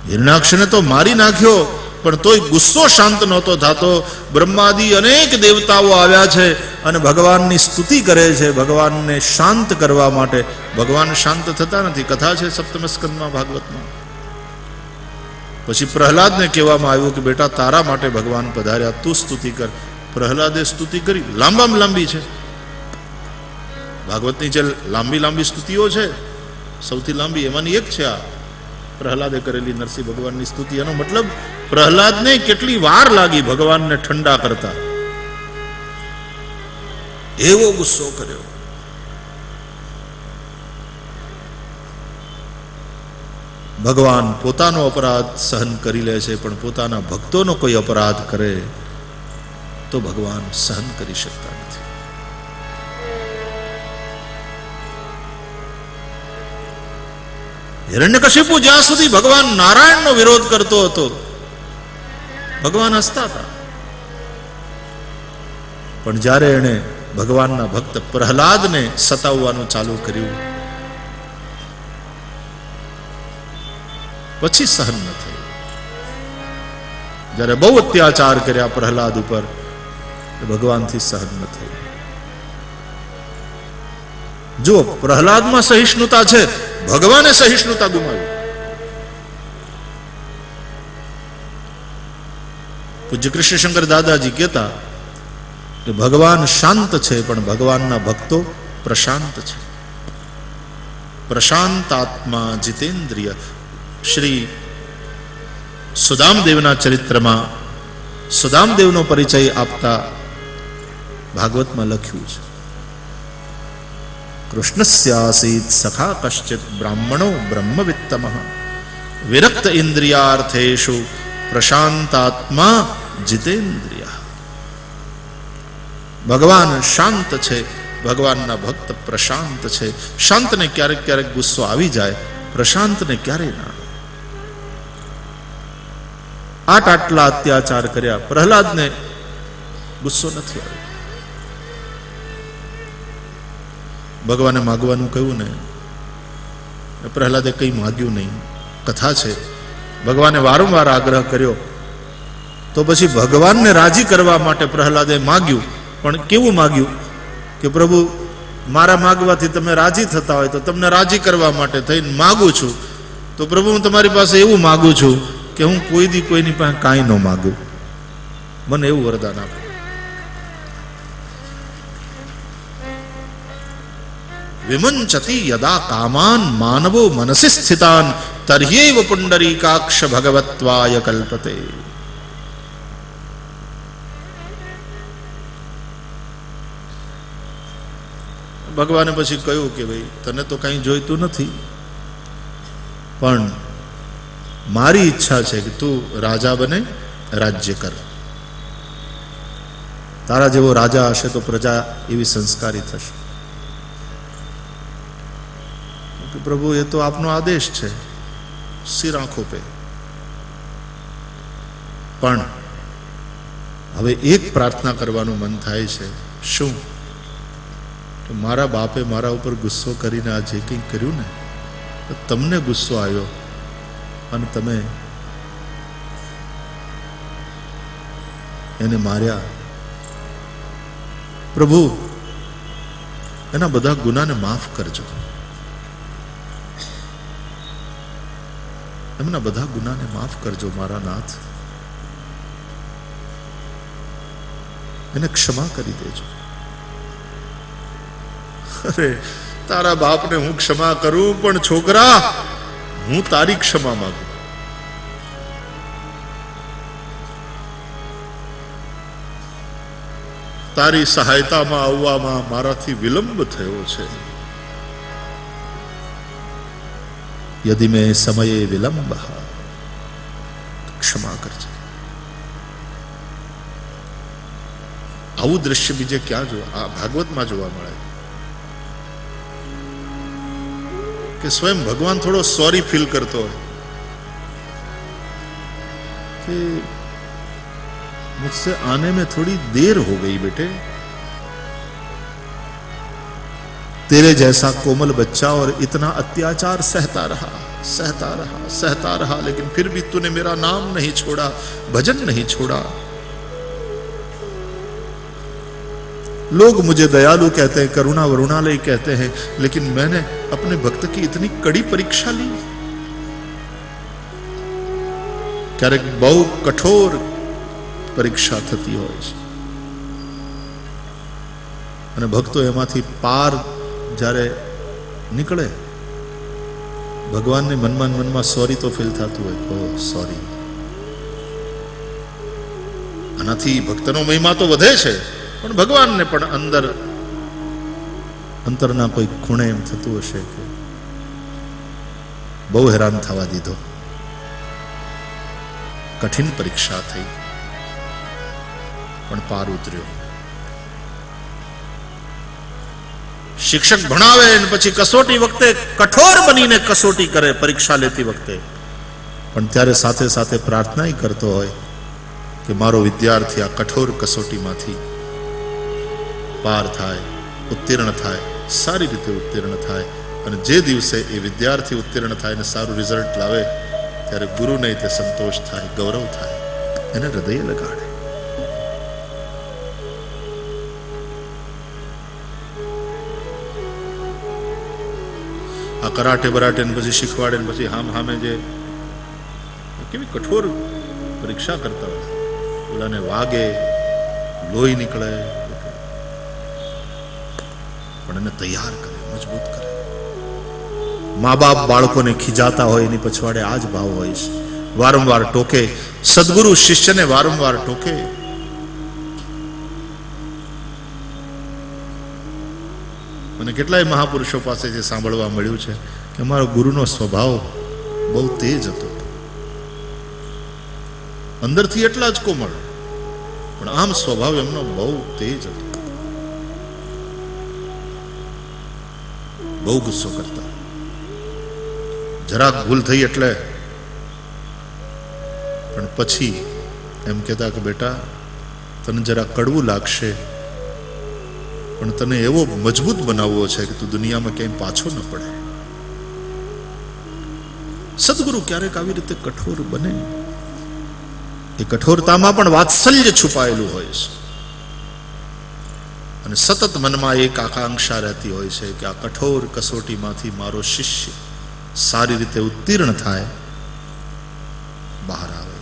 હિરણાક્ષને તો મારી નાખ્યો, પણ તોય ગુસ્સો શાંત નહોતો થતો. બ્રહ્માદિ અનેક દેવતાઓ આવ્યા છે અને ભગવાનની સ્તુતિ કરે છે ભગવાનને શાંત કરવા માટે. ભગવાન શાંત થતા નથી. કથા છે સપ્તમ સ્કંદમાં ભાગવતમાં. પછી પ્રહલાદને કહેવામાં આવ્યું કે બેટા તારા માટે ભગવાન પધાર્યા, તું સ્તુતિ કર. પ્રહલાદે સ્તુતિ કરી, લાંબામાં લાંબી છે. ભાગવતની જે લાંબી લાંબી સ્તુતિઓ છે, સૌથી લાંબી એમાંની એક છે આ પ્રહલાદે કરેલી નરસિંહ ભગવાનની સ્તુતિ. એનો મતલબ પ્રહલાદને કેટલી વાર લાગી ભગવાનને ઠંડા કરતા. એવો ગુસ્સો કર્યો. ભગવાન પોતાનો અપરાધ સહન કરી લે છે, પણ પોતાના ભક્તોનો કોઈ અપરાધ કરે તો ભગવાન સહન કરી શકતા નથી. હિરણ્યકશિપુ જ્યાં સુધી ભગવાન નારાયણનો વિરોધ કરતો હતો, ભગવાન હસતા હતા. પણ જ્યારે એણે ભગવાનના ભક્ત પ્રહલાદને સતાવવાનું ચાલુ કર્યું, પછી સહન ન થયું. જ્યારે બહુ અત્યાચાર કર્યા પ્રહલાદ ઉપર, ભગવાનથી સહન ન થયું. જો પ્રહલાદમાં સહિષ્ણુતા છે, ભગવાને સહિષ્ણુતા ગુમાવી. પૂજ્ય કૃષ્ણશંકર દાદાજી કહેતા કે ભગવાન શાંત છે, પણ ભગવાનના ભક્તો પ્રશાંત છે. પ્રશાંતાત્મા જીતેન્દ્રિય. શ્રી સુદામદેવના ચરિત્રમાં સુદામદેવનો પરિચય આપતા ભાગવતમાં લખ્યું છે, કૃષ્ણસ્યાસીત સખા કશ્ચિત બ્રાહ્મણો બ્રહ્મવિત્તમઃ વિરક્ત ઇન્દ્રિયાર્થેષુ પ્રશાંતાત્મા જીતેન્દ્રિય. ભગવાન શાંત છે, ભગવાનના ભક્ત પ્રશાંત છે. શાંતને ક્યારેક ક્યારેક ગુસ્સો આવી જાય, પ્રશાંતને ક્યારેય ના. આટલા અત્યાચાર કર્યા, પ્રહલાદને ગુસ્સો નથી આવ્યો. ભગવાને માગવાનું કહ્યું ને, પ્રહલાદે કંઈ માગ્યું નહીં. કથા છે ભગવાને વારંવાર આગ્રહ કર્યો, તો પછી ભગવાનને રાજી કરવા માટે પ્રહલાદે માગ્યું. પણ કેવું માગ્યું કે પ્રભુ મારા માગવાથી તમે રાજી થતા હોય તો તમને રાજી કરવા માટે થઈને માગું છું. તો પ્રભુ હું તમારી પાસે એવું માગું છું કે હું કોઈ દી કોઈની પાસે કાંઈ ન માગું, મને એવું વરદાન આપો. વિમંચતી યદા કામાન માનવો મનસી સ્થિતાન તર્યૈવ પુંડરીકાક્ષ ભગવત્વાય કલ્પતે. ભગવાને પછી કહ્યું કે ભાઈ તને તો કંઈ જોઈતું નથી, પણ મારી ઈચ્છા છે કે તું રાજા બને, રાજ્ય કર. તારા જેવો રાજા હશે તો પ્રજા એવી સંસ્કારી થશે. પ્રભુ એ તો આપનો આદેશ છે, સિર આંખો પે. પણ હવે એક પ્રાર્થના કરવાનું મન થાય છે. શું? કે મારા બાપે મારા ઉપર ગુસ્સો કરીને આ જે કંઈ કર્યું ને, તો તમને ગુસ્સો આવ્યો અને તમે એને માર્યા. પ્રભુ એના બધા ગુનાને માફ કરજો, એમના બધા ગુનાને માફ કરજો મારા નાથ, એને ક્ષમા કરી દેજો. અરે તારા બાપને હું ક્ષમા કરું, પણ છોકરા હું તારી ક્ષમા માંગુ. તારી સહાયતામાં આવવામાં મારાથી વિલંબ થયો છે. યદિ મે સમયે વિલંબ ક્ષમા કરજે. આવું દ્રશ્ય બીજે ક્યાં જોવા? આ ભાગવતમાં જોવા મળે કે સ્વયં ભગવાન થોડો સોરી ફીલ કરતો હોય कि मुझसे आने में थोड़ी देर हो गई बेटे, तेरे जैसा कोमल बच्चा और इतना अत्याचार सहता रहा सहता रहा सहता रहा, लेकिन फिर भी तूने मेरा नाम नहीं छोड़ा, भजन नहीं छोड़ा। लोग मुझे दयालु कहते हैं, करुणा वरुणालय कहते हैं, लेकिन मैंने अपने भक्त की इतनी कड़ी परीक्षा ली। क्यारेक बहु कठोर परीक्षा थती होय छे અને ભક્તો એમાંથી પાર જ્યારે નીકળે, ભગવાનને મનમાં સોરી તો ફીલ થતું હોય, ઓ સોરી। આનાથી ભક્તનો મહિમા તો વધે છે, પણ ભગવાનને પણ અંતરના કોઈ ખૂણે એમ થતું હશે કે બહુ હેરાન થવા દીધો। કઠિન પરીક્ષા થઈ પણ પાર ઉતર્યો। શિક્ષક ભણાવે અને પછી કસોટી વખતે કઠોર બનીને કસોટી કરે, પરીક્ષા લેતી વખતે, પણ ત્યારે સાથે સાથે પ્રાર્થના કરતો હોય કે મારો વિદ્યાર્થી આ કઠોર કસોટીમાંથી પાર થાય, ઉત્તીર્ણ થાય, સારી રીતે ઉત્તીર્ણ થાય। અને જે દિવસે એ વિદ્યાર્થી ઉત્તીર્ણ થાય અને સારું રિઝલ્ટ લાવે ત્યારે ગુરુને તે સંતોષ થાય, ગૌરવ થાય, એને હૃદય લગાડે। આ કરાટે બરાટે ને પછી શીખવાડે ને પછી હામે જે કેવી કઠોર પરીક્ષા કરતા હોય, ઓલાને વાગે, લોહી નીકળે, પણ એને તૈયાર કરે, મજબૂત કરે। મા બાપ બાળકોને ખીજાતા હોય એની પછવાડે આ જ ભાવ હોય છે, વારંવાર ટોકે। સદગુરુ શિષ્યને વારંવાર ટોકે। મને કેટલાય મહાપુરુષો પાસેથી સાંભળવા મળ્યું છે કે અમારો ગુરુનો સ્વભાવ બહુ તેજ હતો, અંદરથી એટલા જ કોમળ, પણ આમ સ્વભાવ એમનો બહુ તેજ હતો, બહુ ગુસ્સો કરતા। જરાક ભૂલ થઈ એટલે પણ પછી એમ કહેતા કે બેટા તને જરા કડવું લાગશે, પણ તને એવો મજબૂત બનાવવો છે કે તું દુનિયામાં ક્યાંય પાછો ન પડે। સદગુરુ ક્યારેક આવી રીતે કઠોર બને, એ કઠોરતામાં પણ વાત્સલ્ય છુપાયેલું હોય છે, અને સતત મનમાં એક આકાંક્ષા રહેતી હોય છે કે આ કઠોર કસોટીમાંથી મારો શિષ્ય સારી રીતે ઉત્તીર્ણ થાય, બહાર આવે।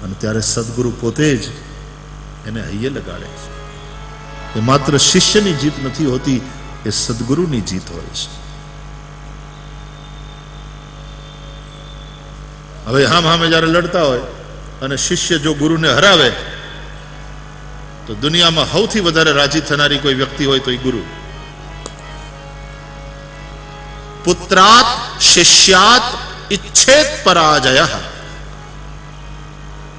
અને ત્યારે સદગુરુ પોતે જ એને હૈયે લગાડે છે। એ માત્ર શિષ્યની જીત નથી હોતી, એ સદગુરુની જીત હોય છે। હવે હામે જયારે લડતા હોય અને શિષ્ય જો ગુરુને હરાવે તો દુનિયામાં સૌથી વધારે રાજી થનારી કોઈ વ્યક્તિ હોય તો એ ગુરુ। પુત્રાત શિષ્યાત इच्छेत पराजय,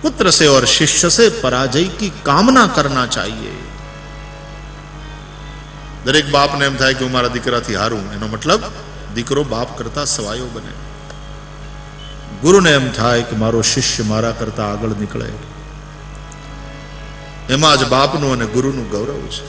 पुत्र से और शिष्य से पराजय की कामना करना चाहिए। दरेक बाप ने एम थाय कि मारा दीकरा थी हारूं, एनो मतलब दीकरो बाप करता सवायो बने। गुरु ने एम थाय कि मारो शिष्य मारा करता आगळ निकळे, एमां ज बापनुं अने गुरुनुं गौरव छे।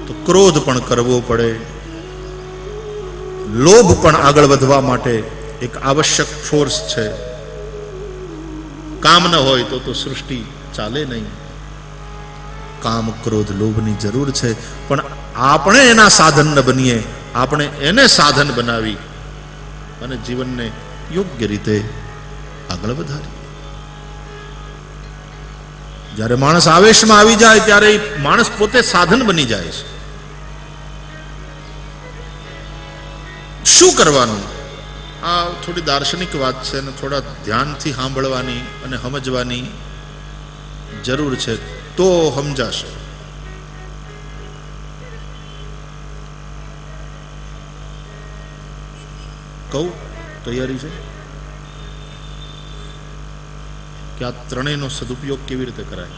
तो क्रोध पण करवो पड़े, लोभ पण आगळ वधवा माटे एक आवश्यक फोर्स छे। काम न होय तो सृष्टि चाले नहीं। काम क्रोध लोभनी जरूर छे, पण आपणे एना साधन न बनीए, आपणे एने साधन बनावी अने जीवनने योग्य रीते आगळ वधारीए। ज्यारे माणस आवेशमां आवी जाय त्यारे माणस पोते साधन बनी जाय छे। શું કરવાનું? આ થોડી દાર્શનિક વાત છે અને થોડા ધ્યાનથી સાંભળવાની અને સમજવાની જરૂર છે તો સમજાશે। કહું તૈયારી છે કે આ ત્રણેયનો સદુપયોગ કેવી રીતે કરાય?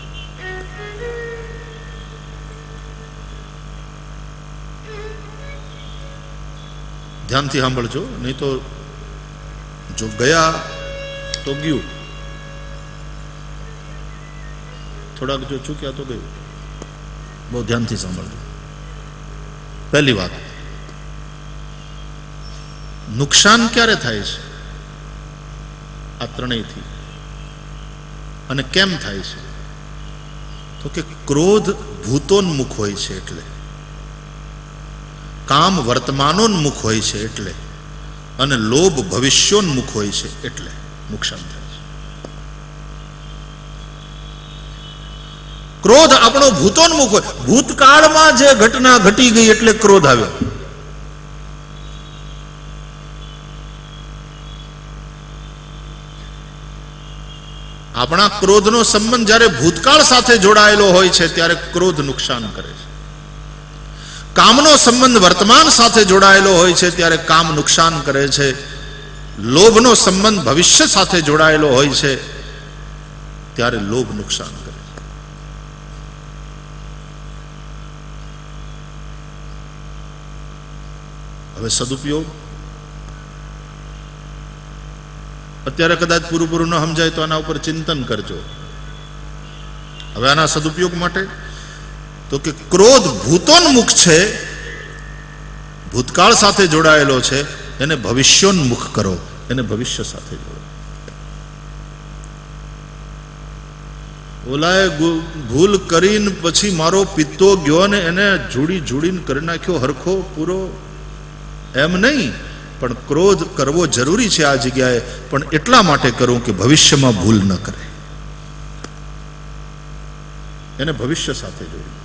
ધ્યાનથી સાંભળજો, નહીં તો જો ગયા તો ગયું, થોડાક જો ચૂક્યા તો ગયું. બહુ ધ્યાનથી સાંભળજો. પહેલી વાત, નુકસાન ક્યારે થાય છે? આ ત્રણેયથી. અને કેમ થાય છે? તો કે ક્રોધ ભૂતોન્મુખ હોય છે એટલે, કામ વર્તમાનોન્મુખ હોય છે એટલે, અને લોભ ભવિષ્યોન્મુખ હોય છે એટલે નુકસાન થાય છે. ક્રોધ આપણો ભૂતોન્મુખ હોય. ભૂતકાળમાં જે ઘટના ઘટી ગઈ એટલે ક્રોધ આવ્યો. આપણા ક્રોધનો સંબંધ જ્યારે ભૂતકાળ સાથે જોડાયેલો હોય છે ત્યારે ક્રોધ નુકસાન કરે છે. કામનો સંબંધ વર્તમાન સાથે જોડાયેલો હોય છે ત્યારે કામ નુકસાન કરે છે. લોભનો સંબંધ ભવિષ્ય સાથે જોડાયેલો હોય છે ત્યારે લોભ નુકસાન કરે છે. હવે સદુપયોગ, અત્યારે કદાચ પૂરું ન સમજાય તો આના ઉપર ચિંતન કરજો. હવે આના સદુપયોગ માટે તો કે ક્રોધ ભૂતોન્મુખ છે, ભૂતકાળ સાથે જોડાયેલો છે, એને ભવિષ્યોન્મુખ કરો, એને ભવિષ્ય સાથે જોડો. ઓલાએ ભૂલ કરીને પછી મારો પિત્તો ગયો ને એને જોડીને કરી નાખ્યો હરખો પૂરો, એમ નહીં, પણ ક્રોધ કરવો જરૂરી છે આ જગ્યાએ, પણ એટલા માટે કરું કે ભવિષ્યમાં ભૂલ ન કરે, એને ભવિષ્ય સાથે જોડ્યું.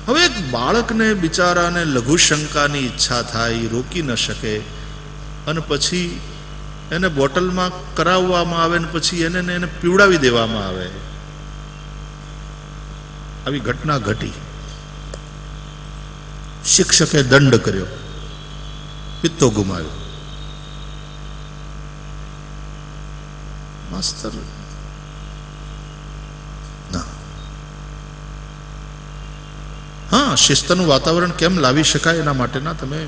હવે એક બાળકને બિચારાને લઘુશંકાની ઈચ્છા થાય, રોકી ન શકે, અને પછી એને બોટલમાં કરાવવામાં આવે ને પછી એને પીવડાવી દેવામાં આવે. આવી ઘટના ઘટી. શિક્ષકે દંડ કર્યો, પિત્તો ગુમાવ્યો. માસ્તર ના, હા, શિસ્તનું વાતાવરણ કેમ લાવી શકાય એના માટેના તમે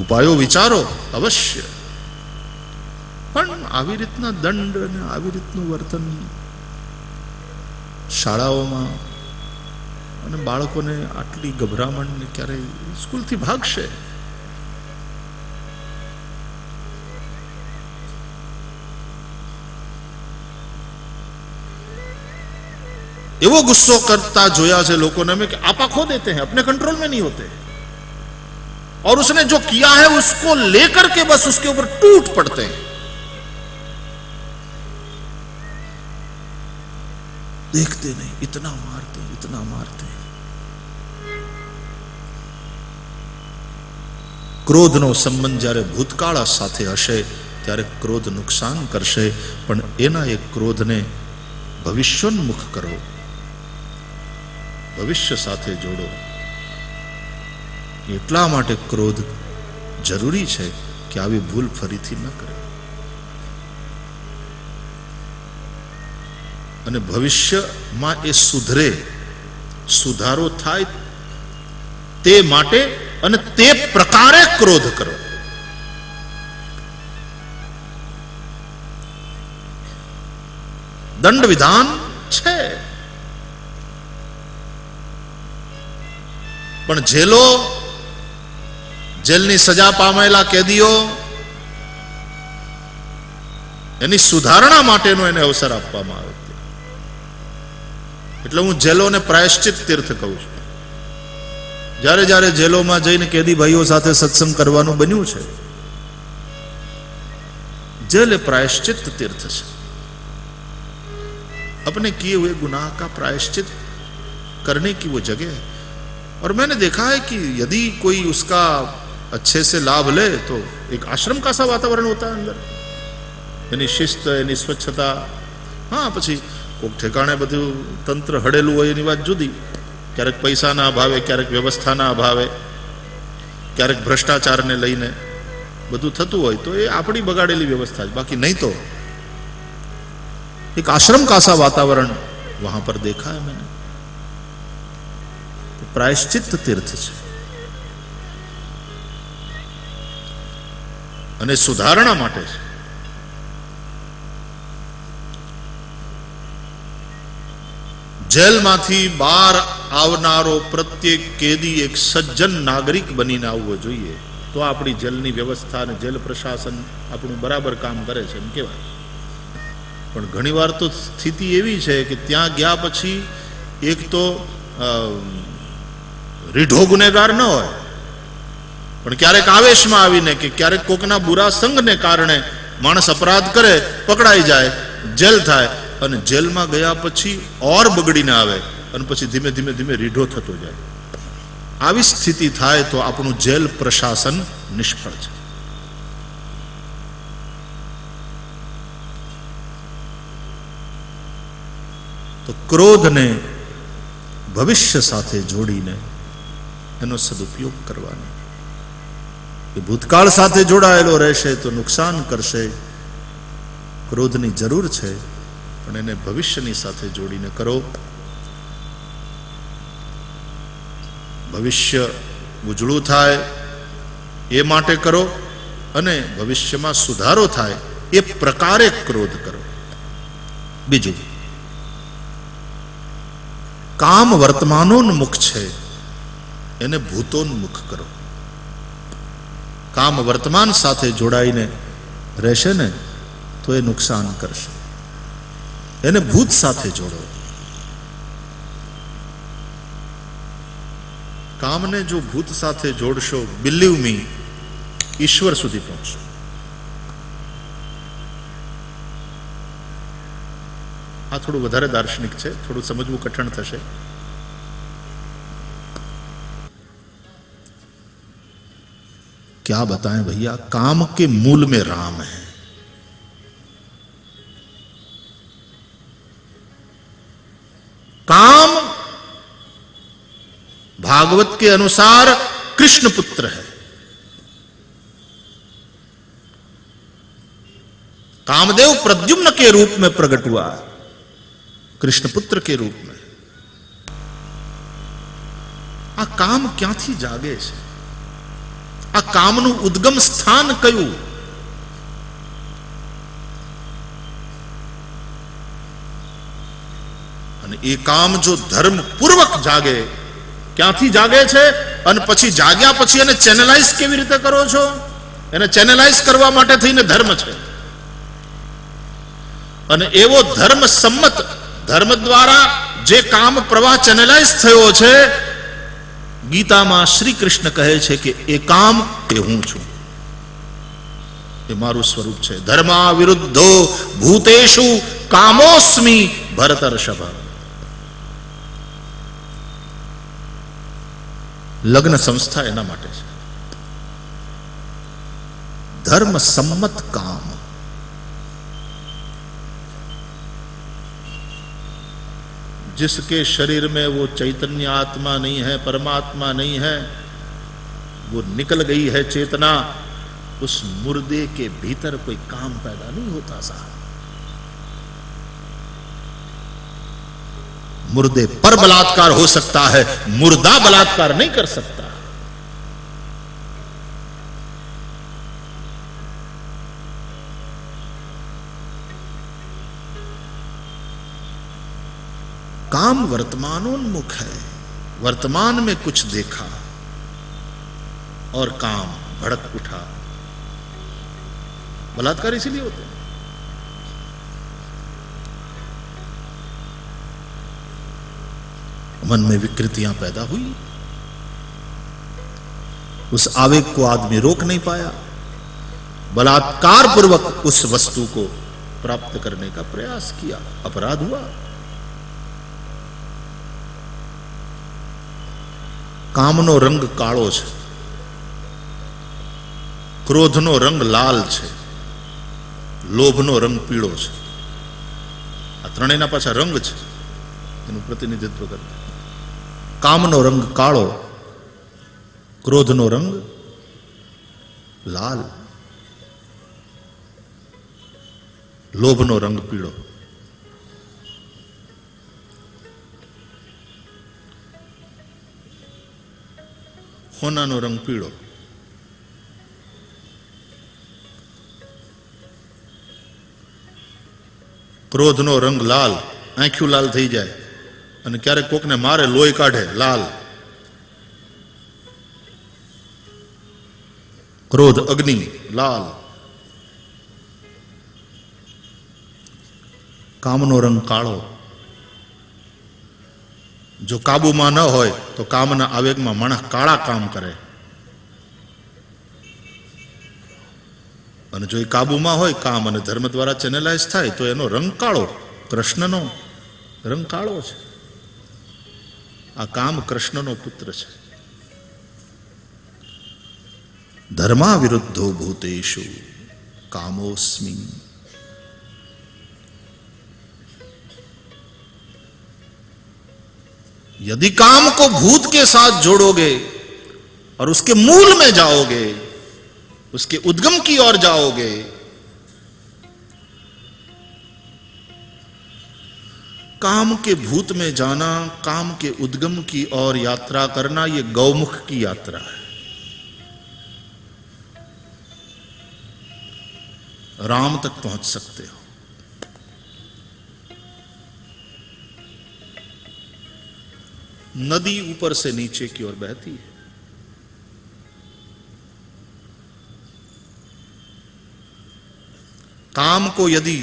ઉપાયો વિચારો અવશ્ય, પણ આવી રીતના દંડ અને આવી રીતનું વર્તન શાળાઓમાં, અને બાળકોને આટલી ગભરામણ ક્યારેય સ્કૂલથી ભાગશે. એવો ગુસ્સો करता જોયા છે લોકોને અમે कि आपा खो देते हैं, अपने कंट्रोल में नहीं होते, और उसने जो किया है उसको लेकर के बस उसके ऊपर टूट पड़ते हैं. देखते नहीं, इतना मारते, इतना मारते. ક્રોધનો સંબંધ જ્યારે ભૂતકાળ સાથે હશે ત્યારે ક્રોધ નુકસાન કરશે, પણ એના એક ક્રોધને ભવિષ્યોન્મુખ કરો, ભવિષ્ય સાથે જોડો. એટલા માટે ક્રોધ જરૂરી છે કે આવી ભૂલ ફરીથી ન કરે. અને ભવિષ્યમાં એ સુધરે, સુધારો થાય તે માટે અને તે પ્રકારે ક્રોધ કરો. દંડ વિધાન છે, પણ જેલની સજા પામેલા કેદીઓ એની સુધારણા માટેનો એને અવસર આપવામાં આવે. એટલે હું જેલોને પ્રાયશ્ચિત તીર્થ કહું છું. જ્યારે જ્યારે જેલોમાં જઈને કેદી ભાઈઓ સાથે સત્સંગ કરવાનું બન્યું છે, जेल प्रायश्चित तीर्थ है. अपने किए हुए गुनाह का प्रायश्चित करने की वो जगह है. और मैंने देखा है कि यदि कोई उसका अच्छे से लाभ ले तो एक आश्रम का सा वातावरण होता है अंदर, यानी शिस्त, यानी स्वच्छता. हाँ, पछी कोक ठेकाणे बधु तंत्र हड़ेलू होय एनी वात जुदी. क्यारेक पैसाना अभावे, क्यारेक व्यवस्थाना अभावे, क्यारेक भ्रष्टाचारने लईने બધું થતું હોય તો એ આપણી બગાડેલી વ્યવસ્થા છે. બાકી નહીં તો एक आश्रम का सा वातावरण वहां पर देखा है मैंने. પ્રાયશ્ચિત્ત તીર્થ છે અને સુધારણા માટે છે. જેલમાંથી બહાર આવનારો પ્રત્યેક કેદી એક સજ્જન નાગરિક બનીને આવવો જોઈએ, તો આપણી જેલની વ્યવસ્થા અને જેલ પ્રશાસન આપણું બરાબર કામ કરે છે એમ કહેવાય. પણ ઘણીવાર તો સ્થિતિ એવી છે કે ત્યાં ગયા પછી એક તો રીઢો ગુનેગાર ન હોય, પણ ક્યારેક આવેશમાં આવીને કે ક્યારેક કોકના બુરા સંગને કારણે માણસ અપરાધ કરે, પકડાઈ જાય, જેલ થાય, અને જેલમાં ગયા પછી ઓર બગડીને આવે અને પછી ધીમે ધીમે ધીમે રીઢો થતો જાય. આવી સ્થિતિ થાય તો આપણું જેલ પ્રશાસન નિષ્ફળ છે. તો ક્રોધને ભવિષ્ય સાથે જોડીને એનો સદુપયોગ કરવાનો. એ ભૂતકાળ સાથે જોડાયેલો રહેશે તો નુકસાન કરશે. ક્રોધની જરૂર છે, પણ એને ભવિષ્યની સાથે જોડીને કરો. ભવિષ્ય ઉજળું થાય એ માટે કરો, અને ભવિષ્યમાં સુધારો થાય એ પ્રકારે ક્રોધ કરો. બીજું, કામ વર્તમાનોન્મુખ છે, એને ભૂતોન્મુખ કરો. કામ વર્તમાન સાથે જોડાઈને રહેશે ને તો એ નુકસાન કરશે. એને ભૂત સાથે જોડો. કામને જો ભૂત સાથે જોડશો, બિલીવ મી, ઈશ્વર સુધી પહોંચશો. આ થોડું વધારે દાર્શનિક છે, થોડું સમજવું કઠણ થશે. क्या बताएं भैया, काम के मूल में राम है. काम भागवत के अनुसार कृष्ण पुत्र है. कामदेव प्रद्युम्न के रूप में प्रकट हुआ, कृष्ण पुत्र के रूप में. आ काम क्यांथी जागे છે? આ કામનું ઉદ્ગમ સ્થાન કયું? અને એ કામ જો ધર્મ પૂર્વક જાગે, ક્યાંથી જાગે છે અને પછી જાગ્યા પછી એને ચેનલાઇઝ કેવી રીતે કરો છો? એને ચેનલાઇઝ કરવા માટે થઈને ધર્મ છે. અને એવો ધર્મ સંમત, ધર્મ દ્વારા જે કામ પ્રવાહ ચેનલાઇઝ થયો છે, ગીતામાં શ્રી કૃષ્ણ કહે છે કે એ કામ એ હું છું, એ મારું સ્વરૂપ છે. ધર્મા વિરુદ્ધો ભૂતેષુ કામોસ્મિ ભરતર્ષભ. લગ્ન સંસ્થા એના માટે છે. ધર્મ સંમત કામ. जिसके शरीर में वो चैतन्य आत्मा नहीं है, परमात्मा नहीं है, वो निकल गई है चेतना, उस मुर्दे के भीतर कोई काम पैदा नहीं होता साहब. मुर्दे पर बलात्कार हो सकता है, मुर्दा बलात्कार नहीं कर सकता. काम वर्तमानोन्मुख है. वर्तमान में कुछ देखा और काम भड़क उठा. बलात्कार इसीलिए होते हैं. मन में विकृतियां पैदा हुई, उस आवेग को आदमी रोक नहीं पाया, बलात्कार पूर्वक उस वस्तु को प्राप्त करने का प्रयास किया, अपराध हुआ. કામનો રંગ કાળો છે, ક્રોધનો રંગ લાલ છે, લોભનો રંગ પીળો છે. આ ત્રણેયના પાછા રંગ છે, એનું પ્રતિનિધિત્વ કરતા. કામનો રંગ કાળો, ક્રોધનો રંગ લાલ, લોભનો રંગ પીળો. હોનાનો રંગ પીળો, ક્રોધનો રંગ લાલ, આંખ્યું લાલ થઈ જાય, અને ક્યારેક કોકને મારે લોહી કાઢે લાલ. ક્રોધ અગ્નિ લાલ. કામનો રંગ કાળો. જો કાબુમાં ન હોય તો કામના આવેગમાં માણસ કાળા કામ કરે, અને જો એ કાબુમાં હોય કામ અને ધર્મ દ્વારા ચેનલાઇઝ થાય તો એનો રંગ કાળો. કૃષ્ણનો રંગ કાળો છે. આ કામ કૃષ્ણનો પુત્ર છે. ધર્મા વિરુદ્ધો ભૂતેષુ कामोस्मि. यदि काम को भूत के साथ जोड़ोगे और उसके मूल में जाओगे, उसके उद्गम की ओर जाओगे, काम के भूत में जाना, काम के उद्गम की ओर यात्रा करना, यह गौमुख की यात्रा है. राम तक पहुंच सकते हो. नदी ऊपर से नीचे की ओर बहती है. काम को यदि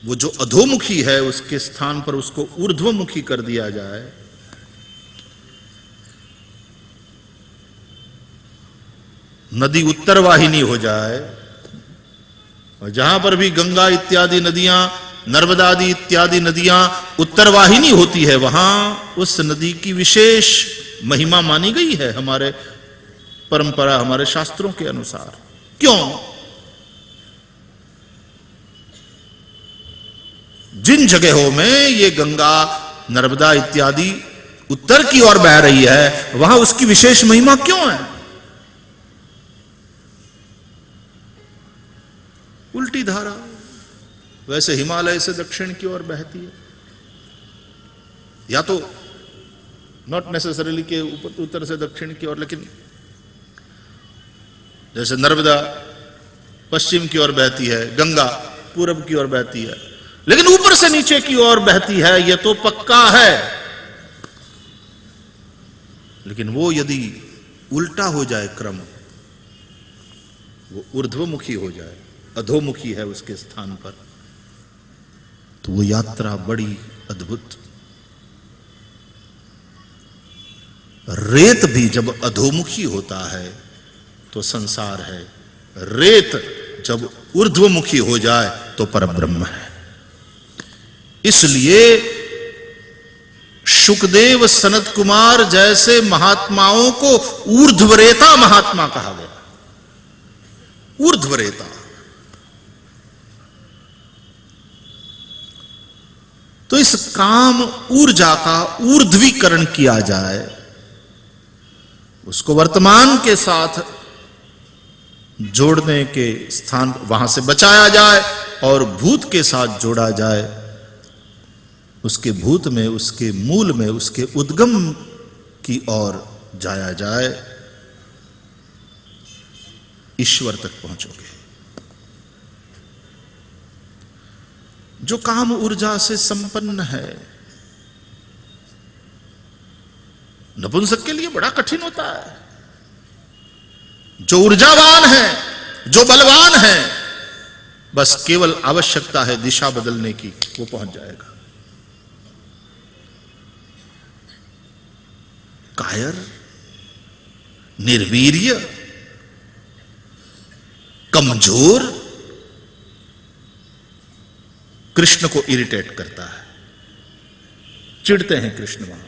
वो जो अधोमुखी है उसके स्थान पर उसको ऊर्ध्वमुखी कर दिया जाए, नदी उत्तरवाहिनी हो जाए, और जहां पर भी गंगा इत्यादि नदियां, नर्मदा आदि इत्यादि नदियां उत्तरवाहिनी होती है, वहां उस नदी की विशेष महिमा मानी गई है हमारे परंपरा, हमारे शास्त्रों के अनुसार. क्यों? जिन जगहों में ये गंगा नर्मदा इत्यादि उत्तर की ओर बह रही है, वहां उसकी विशेष महिमा क्यों है? उल्टी धारा वैसे हिमालय से दक्षिण की ओर बहती है, या तो नॉट नेसेसरीली के उत्तर से दक्षिण की ओर, लेकिन जैसे नर्मदा पश्चिम की ओर बहती है, गंगा पूरब की ओर बहती है, लेकिन ऊपर से नीचे की ओर बहती है, यह तो पक्का है. लेकिन वो यदि उल्टा हो जाए क्रम, वो ऊर्ध्वमुखी हो जाए, अधोमुखी है उसके स्थान पर, तो वो यात्रा बड़ी अद्भुत. रेत भी जब अधोमुखी होता है तो संसार है. रेत जब ऊर्ध्वमुखी हो जाए तो परब्रह्म है. इसलिए शुकदेव सनत कुमार जैसे महात्माओं को ऊर्ध्वरेता महात्मा कहा गया. ऊर्ध्वरेता. तो इस काम ऊर्जा का ऊर्ध्वीकरण किया जाए, उसको वर्तमान के साथ जोड़ने के स्थान वहां से बचाया जाए और भूत के साथ जोड़ा जाए, उसके भूत में, उसके मूल में, उसके उद्गम की ओर जाया जाए, ईश्वर तक पहुंचोगे. जो काम ऊर्जा से संपन्न है, नपुंसक के लिए बड़ा कठिन होता है. जो ऊर्जावान है, जो बलवान है, बस केवल आवश्यकता है दिशा बदलने की, वो पहुंच जाएगा. कायर, निर्वीर्य, कमजोर कृष्ण को इरिटेट करता है. चिढ़ते हैं कृष्ण वहां.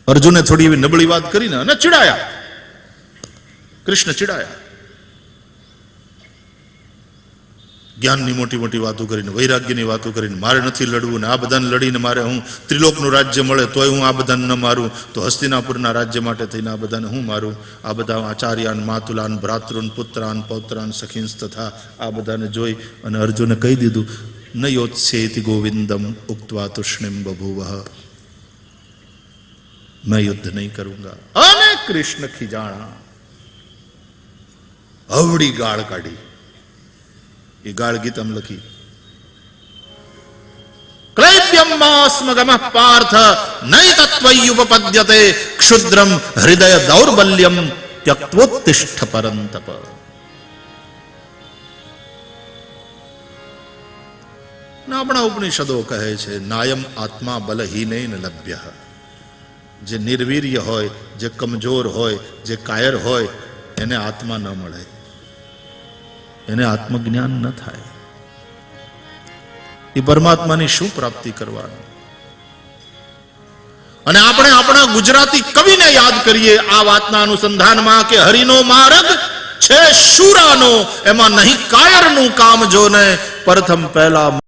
अर्जुन ने थोड़ी भी नबड़ी बात करी ना, चिढ़ाया कृष्ण, चिढ़ाया. ज्ञाननी मोटी मोटी वातों करीने, वैराग्यनी वातों करीने, मारे नथी लड़વું ને આ બધાને લડીને મારે હું ત્રિલોકનું રાજ્ય મળે તોય હું આ બધાને ન મારું, તો હસ્તિનાપુરના રાજ્ય માટે થઈને આ બધાને હું મારું. આ બધા આચાર્યાન, માતુલાન, ભ્રાતૃન, પુત્રાન, પૌત્રાન, સખીંસ તથા આ બધાને જોઈ અને અર્જુને કહી દીધું, ન યોત્સ્યેતિ ગોવિંદમ ઉક્ત્વા તુષ્ણિમ બભૂવઃ. मैं युद्ध नहीं करूंगा। अने कृष्ण खिजाणा, अवड़ी गाळ काढी। ये गाळ गीतम लखी, क्लैब्यम मास्मगमः पार्थ नई तत्त्वयुपपद्यते क्षुद्रम हृदय दौर्बल्यम त्यक्त्वोत्तिष्ठ परंतप। अपना उपनिषदों कहे छे नायम आत्मा बलहीनेन लभ्य। जे निर्वीर्य होय, जे कमजोर होय, जे कायर होय एने आत्मा न मळे, एने आत्मज्ञान न थाय। એ પરમાત્માની શું પ્રાપ્તિ કરવાની? અને આપણે આપણા ગુજરાતી કવિને યાદ કરીએ આ વાતના અનુસંધાનમાં કે હરિનો માર્ગ છે શૂરાનો, એમાં નહીં કાયરનું કામ જોને, પ્રથમ પહેલા